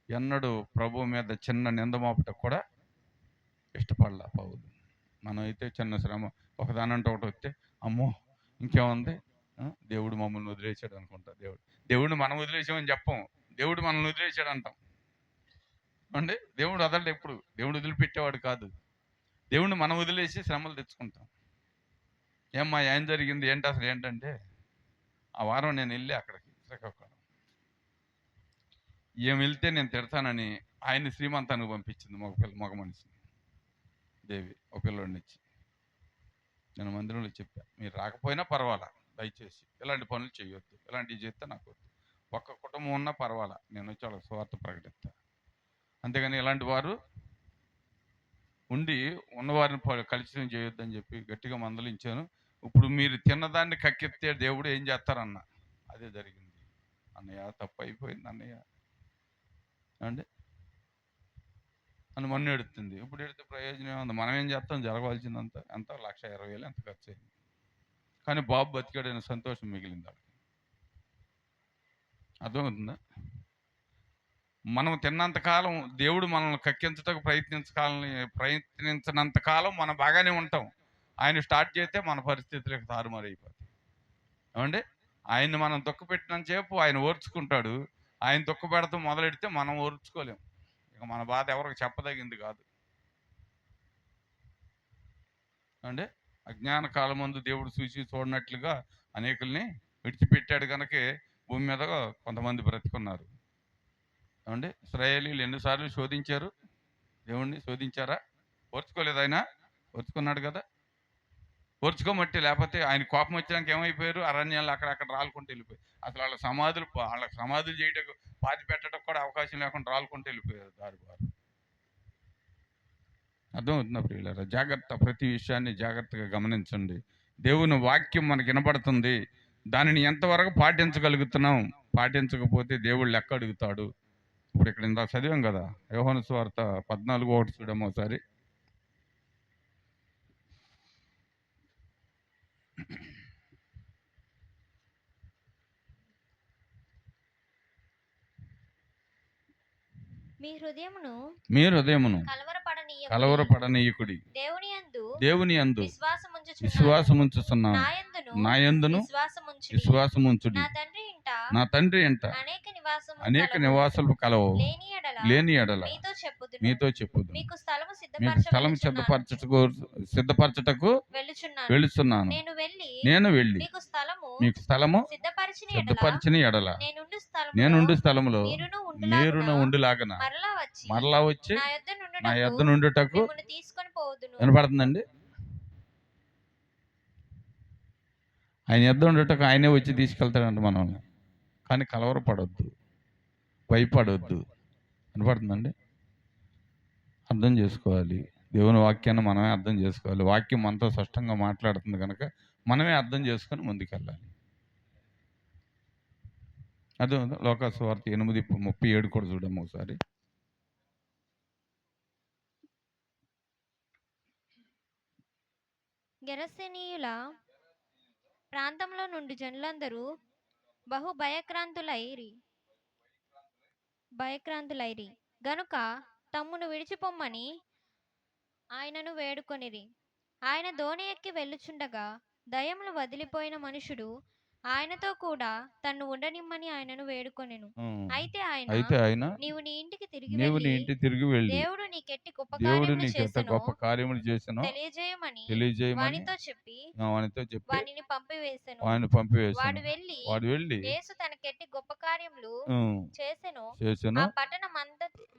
ఎన్నడూ ప్రభు మీద చిన్న నిందమోపటకు కూడా ఇష్టపడలా పౌలు. మనం అయితే చిన్న శ్రమ ఒకదానంటే ఒకటి వస్తే అమ్మో ఇంకేముంది, దేవుడు మమ్మల్ని వదిలేసాడు అనుకుంటా. దేవుడిని మనం వదిలేసామని చెప్పం, దేవుడు మనల్ని వదిలేసాడు అంటాం. అంటే దేవుడు వదలడు, ఎప్పుడు దేవుడు వదిలిపెట్టేవాడు కాదు. దేవుడిని మనం వదిలేసి శ్రమలు తెచ్చుకుంటాం. ఏమ్మా ఏం జరిగింది ఏంటి అసలు ఏంటంటే, ఆ వారం నేను వెళ్ళి అక్కడికి శ్రీకాకుళం, ఏం వెళ్తే నేను తిడతానని ఆయన్ని శ్రీమంతానికి పంపించింది మగ మనిషిని దేవి, ఒక పిల్లోడిని ఇచ్చి. నేను మందిరంలో చెప్పా, మీరు రాకపోయినా పర్వాలా, దయచేసి ఇలాంటి పనులు చేయొద్దు, ఇలాంటివి చేస్తే నాకు వద్దు. ఒక్క కుటుంబం ఉన్నా పర్వాలా, నేను వచ్చి వాళ్ళకి స్వార్థ ప్రకటిస్తా. అంతేగాని ఇలాంటి వారు ఉండి ఉన్నవారిని కలిసి చేయొద్దని చెప్పి గట్టిగా మందలించాను. ఇప్పుడు మీరు తిన్నదాన్ని కక్కెత్తే దేవుడు ఏం చేస్తారన్న, అదే జరిగింది. అన్నయ్య తప్పు అయిపోయింది అన్నయ్య అంటే అని మొన్న ఎడుతుంది. ఇప్పుడు ఎడితే ప్రయోజనం ఏముంది? మనం ఏం చేస్తాం? జరగవలసిందంత ఎంత 1,20,000 ఎంత ఖర్చు అయింది. కానీ బాబు బతికాడైన సంతోషం మిగిలింది వాళ్ళకి. అర్థమవుతుందా? మనం తిన్నంతకాలం దేవుడు మనల్ని కక్కించటకు ప్రయత్నించినంత కాలం మనం బాగానే ఉంటాం. ఆయన స్టార్ట్ చేస్తే మన పరిస్థితులకు తారుమారైపోతాయి. ఏమండి? ఆయన్ని మనం దుఃఖపెట్టినంత సేపు ఆయన ఓర్చుకుంటాడు. ఆయన దుఃఖపెడతాం మొదలెడితే మనం ఓర్చుకోలేం. ఇక మన బాధ ఎవరికి చెప్పదగింది కాదు. అంటే అజ్ఞాన కాలం ముందు దేవుడు చూసి చూడనట్లుగా అనేకుల్ని విడిచిపెట్టాడు కనుక భూమి మీద కొంతమంది బ్రతికున్నారు. ఏమండి? ఇశ్రాయేలీయులు ఎన్నిసార్లు శోధించారు? దేవుణ్ణి శోధించారా? ఓర్చుకోలేదు ఆయన? ఓర్చుకున్నాడు కదా. ఓర్చుకోమట్టి, లేకపోతే ఆయన కోపం వచ్చినాక ఏమైపోయారు? అరణ్యాలు అక్కడక్కడ రాలుకుంటూ వెళ్ళిపోయారు. అసలు వాళ్ళకి సమాధులు చేయటకు, పాతి పెట్టడానికి కూడా అవకాశం లేకుండా రాలుకుంటూ వెళ్ళిపోయారు దారి వారు. అర్థమవుతుందా ప్రియులారా? జాగ్రత్త, ప్రతి విషయాన్ని జాగ్రత్తగా గమనించండి. దేవుని వాక్యం మనకి వినబడుతుంది, దానిని ఎంతవరకు పాటించగలుగుతున్నాం? పాటించకపోతే దేవుడు లెక్క అడుగుతాడు. ఇప్పుడు ఇక్కడ ఇందాక చదివాం కదా, యోహాను సువార్త 14:1 చూడము ఒకసారి. మీ హృదయమును కలవరపడనీయకుడి, దేవుని యందు విశ్వాసముంచుచున్నాను, నా యందును విశ్వాసముంచుడి. నా తండ్రి ఇంట అనేక నివాసాలు కలవు, లేని ఎడల మీతో చెప్పుదు. మీకు స్థలం సిద్ధపరచుటకు వెళుచున్నాను. నేను వెళ్ళి మీకు స్థలము సిద్ధపరిచిన ఎడల నేనుండు స్థలములో మీరును ఉండులాగన మరలా వచ్చి నా యొద్ద నుండుటకు. వినపడుతుందండి? ఆయన యొద్ద ఉండుటకు ఆయనే వచ్చి తీసుకెళ్తాడంట మనల్ని. కానీ కలవరపడొద్దు, భయపడొద్దు. వినపడుతుందండి? అర్థం చేసుకోవాలి. దేవుని వాక్యాన్ని మనమే అర్థం చేసుకోవాలి. వాక్యం మనతో స్పష్టంగా మాట్లాడుతుంది కనుక మనమే అర్థం చేసుకొని ముందుకెళ్ళాలి. అదే లోకాసు వార్త 8:37 కూడా చూడము ఒకసారి. గెరసేనీయుల ప్రాంతంలో నుండి జనులందరూ బహు భయక్రాంతులైరి గనుక తమ్మును విడిచిపొమ్మని ఆయనను వేడుకొనిరి. ఆయన దోణి ఎక్కి వెళ్ళుచుండగా దయ్యములు వదిలిపోయిన మనుషుడు ఆయనతో కూడా తన్ను ఉండనిమ్మని ఆయనను వేడుకొనెను. హ్మ్. అయితే ఆయన, అయితే ఆయన, నీవు నీ ఇంటికి తిరిగి నీవు నీ వెళ్ళి ఇంటికి తిరిగి వెళ్ళి దేవుడు నీకెట్టి గొప్ప దేవుడు కార్యములు నీకెంత చేసెనో గొప్ప కార్యములు చేసినో తెలియజేయమని తెలియజేయమని వానితో చెప్పి వానితో చెప్పి వానిని పంపివేసెను. వాడిని పంపివేశాను. వాడు వెళ్ళి వాడు వెళ్ళి యేసు తనకెట్టి గొప్ప కార్యములు హ్మ్, చేసెనో చేసెను. ఆ పట్టణ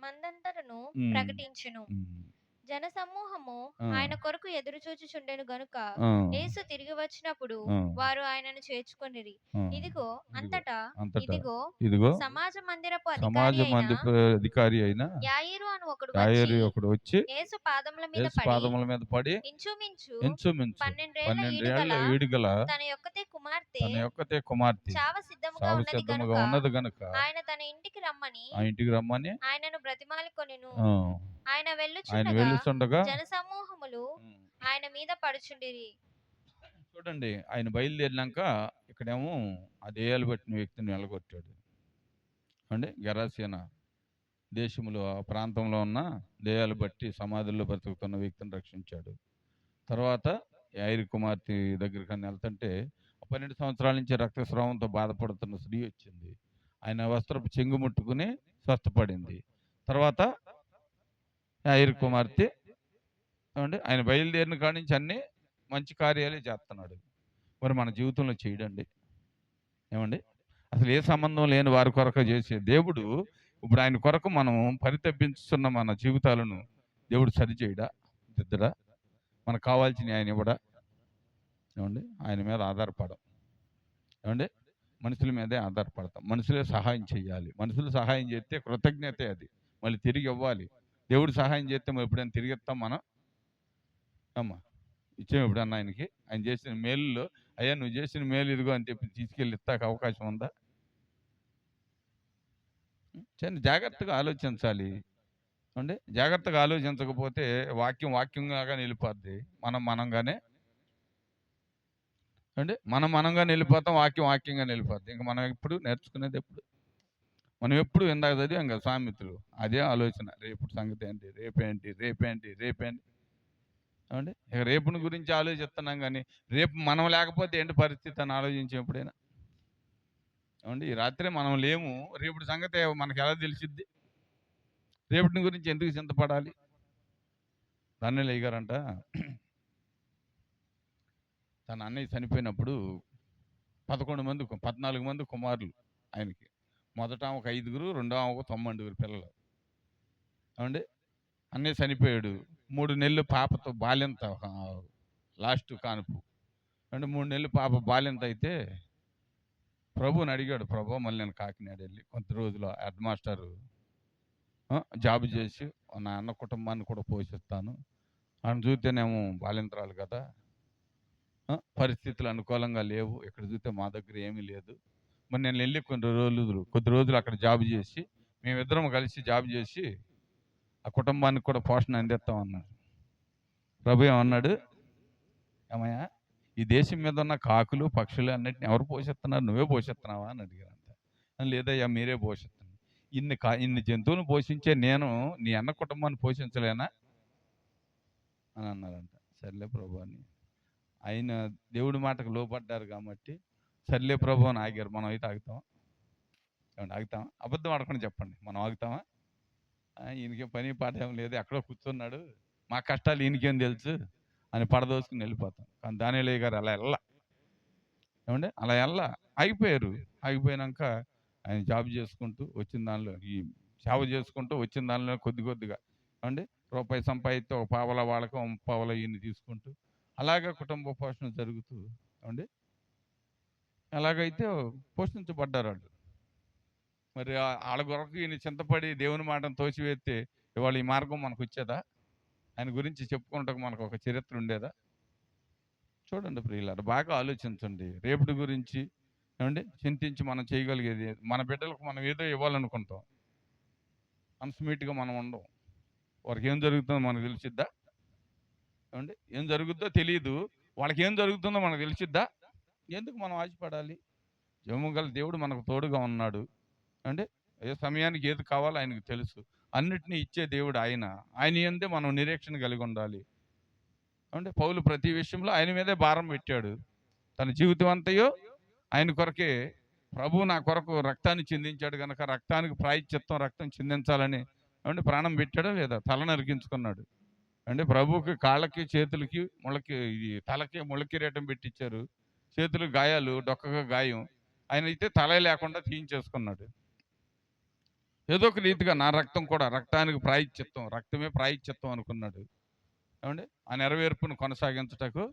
మందంతటను హ్మ్, ప్రకటించెను. హ్మ్, జనసమూహము ఆ, ఆయన కొరకు ఎదురుచూచుచుండెను గనుక ఆ, యేసు తిరిగి వచ్చినప్పుడు ఆ, వారు ఆయనను చేర్చుకొనిరి. ఆ. ఇదిగో ఇదిగో అంతటా అంతటా ఇదిగో ఇదిగో సమాజ మందిరపు సమాజ అధికారి అయిన అధికారి అయిన యాయిరు అని ఒకడు వచ్చి యాయరు ఒకడు వచ్చి యేసు పాదముల మీద యేసు పడి పాదముల మీద పడి ఇంచుమించు ఇంచుమించు 12 12 ఏళ్ల ఈడుగల ఈడుగల తన యొక్కతే కుమార్తె తన యొక్కతే కుమార్తె చావ సిద్ధముగా సావు ఉన్నది సిద్ధముగా గనుక ఉన్నది గనుక ఆయన తన ఇంటికి రమ్మని ఆ ఇంటికి రమ్మని ఆయనను బ్రతిమాలికొనెను. ఆ, ఆయన ఆయన వెళ్ళుచుండగా వెళ్ళుచుండగా జనసమూహములు ఉమ్, ఆయన మీద పడుచుండిరి. చూడండి, ఆయన బయలుదేరినాక ఇక్కడేమో ఆ దెయ్యాలు పట్టిన వ్యక్తిని వెళ్ళగొట్టాడు అండి. గెరాసేన దేశంలో ఆ ప్రాంతంలో ఉన్న దెయ్యాలు బట్టి సమాధుల్లో బ్రతుకుతున్న వ్యక్తిని రక్షించాడు. తర్వాత యాయిరు కుమార్తె దగ్గరికి వెళ్తుంటే 12 సంవత్సరాల నుంచి రక్తస్రావంతో బాధపడుతున్న స్త్రీ వచ్చింది. ఆయన వస్త్రపు చెంగు ముట్టుకుని స్వస్థపడింది. తర్వాత యాయిరు కుమార్తె ఏమండి, ఆయన బయలుదేరిన కాడి నుంచి అన్ని మంచి కార్యాలే చేస్తున్నాడు. మరి మన జీవితంలో చేయడండి ఏమండి? అసలు ఏ సంబంధం లేని వారి కొరకు చేసే దేవుడు ఇప్పుడు ఆయన కొరకు మనం పరితపించుతున్న మన జీవితాలను దేవుడు సరిచేయడా, దిద్దడా? మనకు కావాల్సిన ఆయన ఇవ్వడా? ఏమండి? ఆయన మీద ఆధారపడం ఏమండి? మనుషుల మీదే ఆధారపడతాం. మనుషులే సహాయం చేయాలి. మనుషులు సహాయం చేస్తే కృతజ్ఞతే అది, మళ్ళీ తిరిగి ఇవ్వాలి. దేవుడు సహాయం చేస్తే మనం ఎప్పుడైనా తిరిగి ఇస్తాం మనం? అమ్మా, ఇచ్చాం ఎప్పుడన్నా ఆయనకి? ఆయన చేసిన మేలులో, అయ్యా నువ్వు చేసిన మేలు ఇదిగో అని చెప్పి తీసుకెళ్ళి ఇస్తాక అవకాశం ఉందా? చాలా జాగ్రత్తగా ఆలోచించాలి అండి. జాగ్రత్తగా ఆలోచించకపోతే వాక్యం వాక్యంగా నిలిపోద్ది. మనంగానే అంటే మనంగా వెళ్ళిపోతాం, వాక్యం వాక్యంగా వెళ్ళిపోద్ది. ఇంకా మనం ఎప్పుడు నేర్చుకునేది ఎప్పుడు? మనం ఎప్పుడు ఇందాక చదివాం కదా సామెతలు, అదే ఆలోచన. రేపు సంగతి ఏంటి, రేపేంటి, రేపేంటి, రేపేంటి ఏమండి? ఇక రేపుని గురించి ఆలోచిస్తున్నాం కానీ రేపు మనం లేకపోతే ఏంటి పరిస్థితి అని ఆలోచించాం ఎప్పుడైనా? ఏమండి, ఈ రాత్రే మనం లేము, రేపు సంగతి మనకి ఎలా తెలిసిద్ది? రేపటిని గురించి ఎందుకు చింతపడాలి? దానిలో గారంట తన అన్నయ్య చనిపోయినప్పుడు 14 మంది కుమారులు ఆయనకి. మొదట ఒక 5గురు, రెండో ఒక 9 పిల్లలు ఏమండి. అన్నయ్య చనిపోయాడు. 3 నెలలు పాపతో బాల్యంత, లాస్ట్ కానుపు అంటే 3 నెలలు పాప బాల్యంత అయితే ప్రభువుని అడిగాడు. ప్రభు, మళ్ళీ నేను కాకినాడ వెళ్ళి కొంత రోజులు హెడ్ మాస్టర్ జాబ్ చేసి నా అన్న కుటుంబాన్ని కూడా పోషిస్తాను. ఆయన చూస్తేనేమో బాలింతరాలు కదా, పరిస్థితులు అనుకూలంగా లేవు, ఇక్కడ చూస్తే మా దగ్గర ఏమీ లేదు. మరి నేను వెళ్ళి కొద్ది రోజులు అక్కడ జాబ్ చేసి మేమిద్దరం కలిసి జాబ్ చేసి ఆ కుటుంబానికి కూడా పోషణ అందిస్తాం అన్నాడు. ప్రభు ఏమన్నాడు? ఏమయ్యా, ఈ దేశం మీద ఉన్న కాకులు పక్షులు అన్నిటిని ఎవరు పోషిస్తున్నారు? నువ్వే పోషిస్తున్నావా అని అడిగారంట. లేదయ్యా, మీరే పోషిస్తున్నారు. ఇన్ని జంతువులను పోషించే నేను నీ అన్న కుటుంబాన్ని పోషించలేనా అని అన్నారంట. సర్లే ప్రభు అని ఆయన దేవుడి మాటకు లోపడ్డారు కాబట్టి సర్లే ప్రభు అని ఆగారు. మనం అయితే ఆగుతామా? ఏమండి, ఆగుతామా? అబద్ధం ఆడకుండా చెప్పండి, మనం ఆగుతామా? ఈయనకేం పని పాట ఏం లేదు, ఎక్కడో కూర్చున్నాడు, మా కష్టాలు ఈయనకేం తెలుసు అని పడదోసుకుని వెళ్ళిపోతాం. కానీ దానియేలు గారు అలా ఏమండి, అలా ఆగిపోయారు. ఆగిపోయినాక ఆయన జాబ్ చేసుకుంటూ వచ్చిన దానిలో, ఈ సేవ చేసుకుంటూ వచ్చిన దానిలో కొద్దిగా ఏమండి రూపాయి సంపాదిస్తే ఒక పావల వాళ్ళకి, ఒక పావల ఈయన్ని తీసుకుంటూ అలాగే కుటుంబ పోషణ జరుగుతూ ఏమండి ఎలాగైతే పోషించబడ్డారు వాళ్ళు. మరి వాళ్ళ కొరకు ఈయన చింతపడి దేవుని మాటను తోసివేస్తే ఇవాళ ఈ మార్గం మనకు వచ్చేదా? ఆయన గురించి చెప్పుకుంటకు మనకు ఒక చరిత్ర ఉండేదా? చూడండి ప్రియులారా, బాగా ఆలోచించండి రేపటి గురించి. ఏమండి, చింతించి మనం చేయగలిగేది, మన బిడ్డలకు మనం ఏదో ఇవ్వాలనుకుంటాం, అన్స్మీట్గా మనం ఉండం. వారికి ఏం జరుగుతుందో మనకు తెలిసిద్దా? ఏమండి, ఏం జరుగుద్దో తెలియదు, వాళ్ళకి ఏం జరుగుతుందో మనకు తెలిసిద్దా? ఎందుకు మనం ఆశపడాలి? జీవము దేవుడు మనకు తోడుగా ఉన్నాడు అంటే ఏ సమయానికి ఏది కావాలో ఆయనకు తెలుసు. అన్నిటినీ ఇచ్చే దేవుడు ఆయన యందే మనం నిరీక్షణ కలిగి ఉండాలి. అంటే పౌలు ప్రతి విషయంలో ఆయన మీదే భారం పెట్టాడు. తన జీవితం అంతయో ఆయన కొరకే ప్రభు నా కొరకు రక్తాన్ని చిందించాడు కనుక రక్తానికి ప్రాయశ్చిత్తం, రక్తం చిందించాలని అంటే ప్రాణం పెట్టాడా లేదా? తల నరికించుకున్నాడు. అంటే ప్రభువుకి కాళ్ళకి, చేతులకి, ఈ తలకి ముళ్ళ కిరీటం పెట్టించారు. చేతులు గాయాలు, డొక్కగా గాయం. ఆయన అయితే తలే లేకుండా తీయించేసుకున్నాడు. ఏదో ఒక రీతిగా నా రక్తం కూడా రక్తానికి ప్రాయశ్చిత్తం, రక్తమే ప్రాయశ్చిత్తం అనుకున్నాడు. ఏమండి? ఆ నెరవేర్పును కొనసాగించుటకు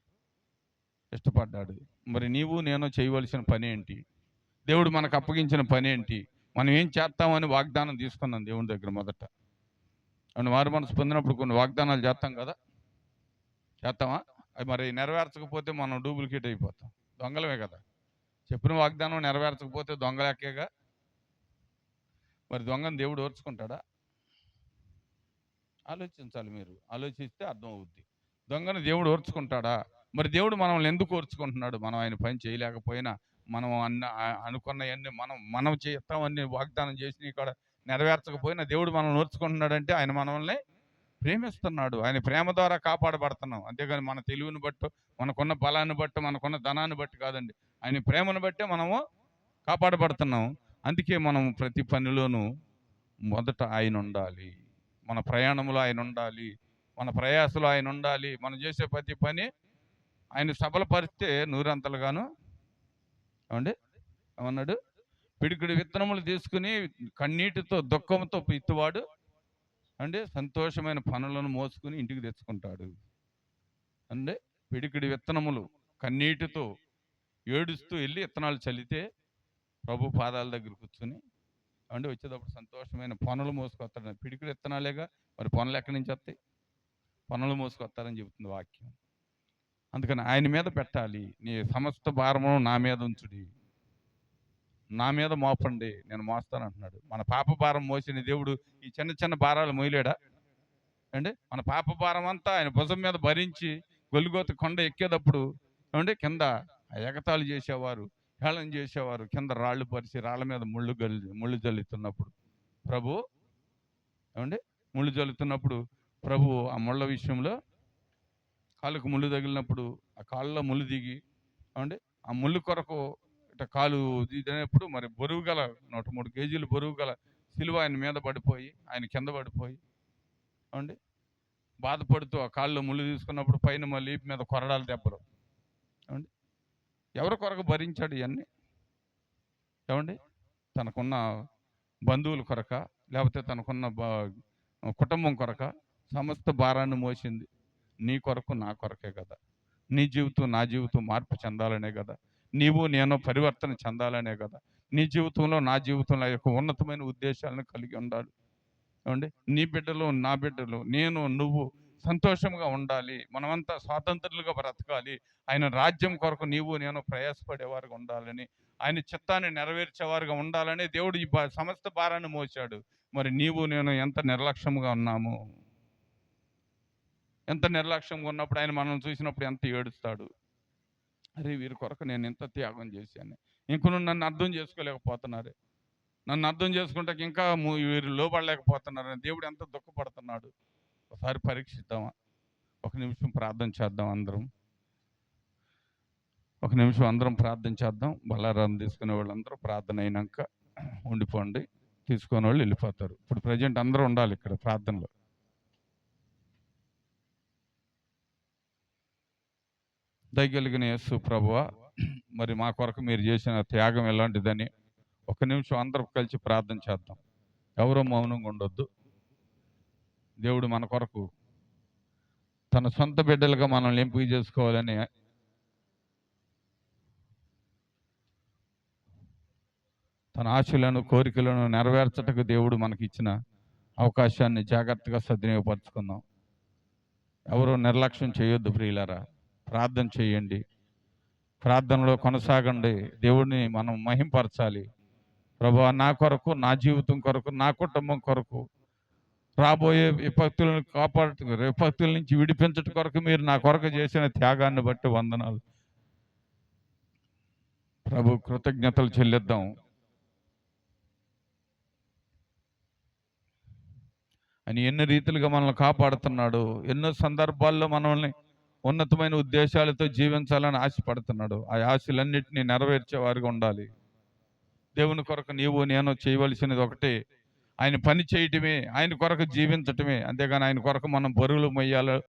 ఇష్టపడ్డాడు. మరి నీవు నేను చేయవలసిన పని ఏంటి? దేవుడు మనకు అప్పగించిన పని ఏంటి? మనం ఏం చేస్తామని వాగ్దానం తీసుకున్నాం దేవుని దగ్గర మొదట. అండ్ మారు మనసు పొందినప్పుడు కొన్ని వాగ్దానాలు చేస్తాం కదా, చేస్తామా? అవి మరి నెరవేర్చకపోతే మనం డూప్లికేట్ అయిపోతాం, దొంగలమే కదా. చెప్పిన వాగ్దానం నెరవేర్చకపోతే దొంగలెక్కేగా. మరి దొంగను దేవుడు ఓర్చుకుంటాడా? ఆలోచించాలి. మీరు ఆలోచిస్తే అర్థం అవుద్ది. దొంగను దేవుడు ఓర్చుకుంటాడా? మరి దేవుడు మనల్ని ఎందుకు ఓర్చుకుంటున్నాడు? మనం ఆయన పని చేయలేకపోయినా, మనం అనుకున్నవన్నీ మనం చేస్తామని వాగ్దానం చేసి కూడా నెరవేర్చకపోయినా దేవుడు మనల్ని ఓర్చుకుంటున్నాడంటే ఆయన మనల్ని ప్రేమిస్తున్నాడు. ఆయన ప్రేమ ద్వారా కాపాడబడుతున్నాం. అంతేగాని మన తెలివిని బట్టి, మనకున్న బలాన్ని బట్టి, మనకున్న ధనాన్ని బట్టి కాదండి. ఆయన ప్రేమను బట్టే మనము కాపాడబడుతున్నాం. అందుకే మనం ప్రతి పనిలోనూ మొదట ఆయన ఉండాలి. మన ప్రయాణంలో ఆయన ఉండాలి. మన ప్రయాసలో ఆయన ఉండాలి. మనం చేసే ప్రతి పని ఆయన సఫలపరిస్తే నూరంతలుగాను. ఏమండి? ఏమన్నాడు? పిడికిడి విత్తనములు తీసుకుని కన్నీటితో దుఃఖంతో ఇత్తువాడు అంటే సంతోషమైన పనులను మోసుకుని ఇంటికి తెచ్చుకుంటాడు. అంటే పిడికిడి విత్తనములు కన్నీటితో ఏడుస్తూ వెళ్ళి విత్తనాలు చల్లితే ప్రభు పాదాల దగ్గర కూర్చుని అంటే వచ్చేటప్పుడు సంతోషమైన పనులు మోసుకొస్తాడు. పిడికిడి విత్తనాలేగా, మరి పనులు ఎక్కడి నుంచి వస్తాయి? పనులు మోసుకొస్తారని చెబుతుంది వాక్యం. అందుకని ఆయన మీద పెట్టాలి. నీ సమస్త భారమును నా మీద ఉంచుడి, నా మీద మోపండి, నేను మోస్తాను అంటున్నాడు. మన పాప భారం మోసిన దేవుడు ఈ చిన్న చిన్న భారాలు మోయలేడా అంటే? మన పాప భారం అంతా ఆయన భుజం మీద భరించి గొల్గోత కొండ ఎక్కేటప్పుడు ఏమంటే కింద ఎగతాళి చేసేవారు, హేళన చేసేవారు, కింద రాళ్ళు పరిచి రాళ్ళ మీద ముళ్ళు జల్లుతున్నప్పుడు ప్రభు ఏమంటే ముళ్ళు జల్లుతున్నప్పుడు ప్రభు ఆ ముళ్ళ విషయంలో కాళ్ళకు ముళ్ళు తగిలినప్పుడు ఆ కాళ్ళలో ముళ్ళు దిగి ఏమంటే ఆ ముళ్ళు కొరకు ఇట్లా కాలు దిగినప్పుడు మరి బరువు గల 103 కేజీలు బరువు గల సిలువ ఆయన మీద పడిపోయి ఆయన కింద పడిపోయి ఏమండి బాధపడుతూ ఆ కాళ్ళలో ముళ్ళు తీసుకున్నప్పుడు పైన మళ్ళీ మీద కొరడాల దెబ్బలు. ఏమండి? ఎవరి కొరకు భరించాడు ఇవన్నీ? ఏమండి? తనకున్న బంధువుల కొరక, లేకపోతే తనకున్న కుటుంబం కొరక సమస్త భారాన్ని మోసింది నీ కొరకు, నా కొరకే కదా. నీ జీవితం నా జీవితం మార్పు చెందాలనే కదా. నీవు నేను పరివర్తన చెందాలనే కదా. నీ జీవితంలో నా జీవితంలో యొక్క ఉన్నతమైన ఉద్దేశాలను కలిగి ఉండాలి. ఏమండి? నీ బిడ్డలు నా బిడ్డలు నేను నువ్వు సంతోషంగా ఉండాలి. మనమంతా స్వాతంత్రులుగా బ్రతకాలి. ఆయన రాజ్యం కొరకు నీవు నేను ప్రయాసపడేవారుగా ఉండాలని, ఆయన చిత్తాన్ని నెరవేర్చేవారుగా ఉండాలని దేవుడు ఈ సమస్త భారాన్ని మోసాడు. మరి నీవు నేను ఎంత నిర్లక్ష్యంగా ఉన్నాము? ఎంత నిర్లక్ష్యంగా ఉన్నప్పుడు ఆయన మనల్ని చూసినప్పుడు ఎంత ఏడుస్తాడు? అరే వీరి కొరకు నేను ఎంత త్యాగం చేశాను, ఇంకొను నన్ను అర్థం చేసుకోలేకపోతున్నారే, నన్ను అర్థం చేసుకుంటే ఇంకా వీరు లోబడలేకపోతున్నారని దేవుడు ఎంత దుఃఖపడుతున్నాడు. ఒకసారి పరీక్షిద్దామా? ఒక నిమిషం ప్రార్థన చేద్దాం అందరం. ఒక నిమిషం అందరం ప్రార్థన చేద్దాం. బలారాన్ని తీసుకునే వాళ్ళందరూ ప్రార్థన అయినాక ఉండిపోండి, తీసుకునే వాళ్ళు వెళ్ళిపోతారు. ఇప్పుడు ప్రజెంట్ అందరూ ఉండాలి ఇక్కడ ప్రార్థనలో. దయగలిగిన యేసు ప్రభువా, మరి మా కొరకు మీరు చేసిన త్యాగం ఎలాంటిదని ఒక నిమిషం అందరం కలిసి ప్రార్థన చేద్దాం. ఎవరో మౌనంగా ఉండొద్దు. దేవుడు మన కొరకు తన సొంత బిడ్డలుగా మనల్ని ఎంపిక చేసుకోవాలని తన ఆశలను కోరికలను నెరవేర్చటకు దేవుడు మనకి ఇచ్చిన అవకాశాన్ని జాగ్రత్తగా సద్వినియోగపరచుకుందాం. ఎవరో నిర్లక్ష్యం చేయొద్దు ప్రియులారా. ప్రార్థన చేయండి, ప్రార్థనలో కొనసాగండి. దేవుడిని మనం మహింపరచాలి. ప్రభువా, నా కొరకు, నా జీవితం కొరకు, నా కుటుంబం కొరకు, రాబోయే విపత్తులను విపత్తుల నుంచి విడిపించడం కొరకు మీరు నా కొరకు చేసిన త్యాగాన్ని బట్టి వందనాలు ప్రభు. కృతజ్ఞతలు చెల్లిద్దాం. అని ఎన్ని రీతిలుగా మనల్ని కాపాడుతున్నాడు, ఎన్నో సందర్భాల్లో మనల్ని ఉన్నతమైన ఉద్దేశాలతో జీవించాలని ఆశపడుతున్నాడు. ఆ ఆశలన్నిటినీ నెరవేర్చేవారుగా ఉండాలి. దేవుని కొరకు నీవు నేను చేయవలసినది ఒకటే, ఆయన పని చేయటమే, ఆయన కొరకు జీవించటమే. అంతేగాని ఆయన కొరకు మనం బరువులు మొయ్యాలో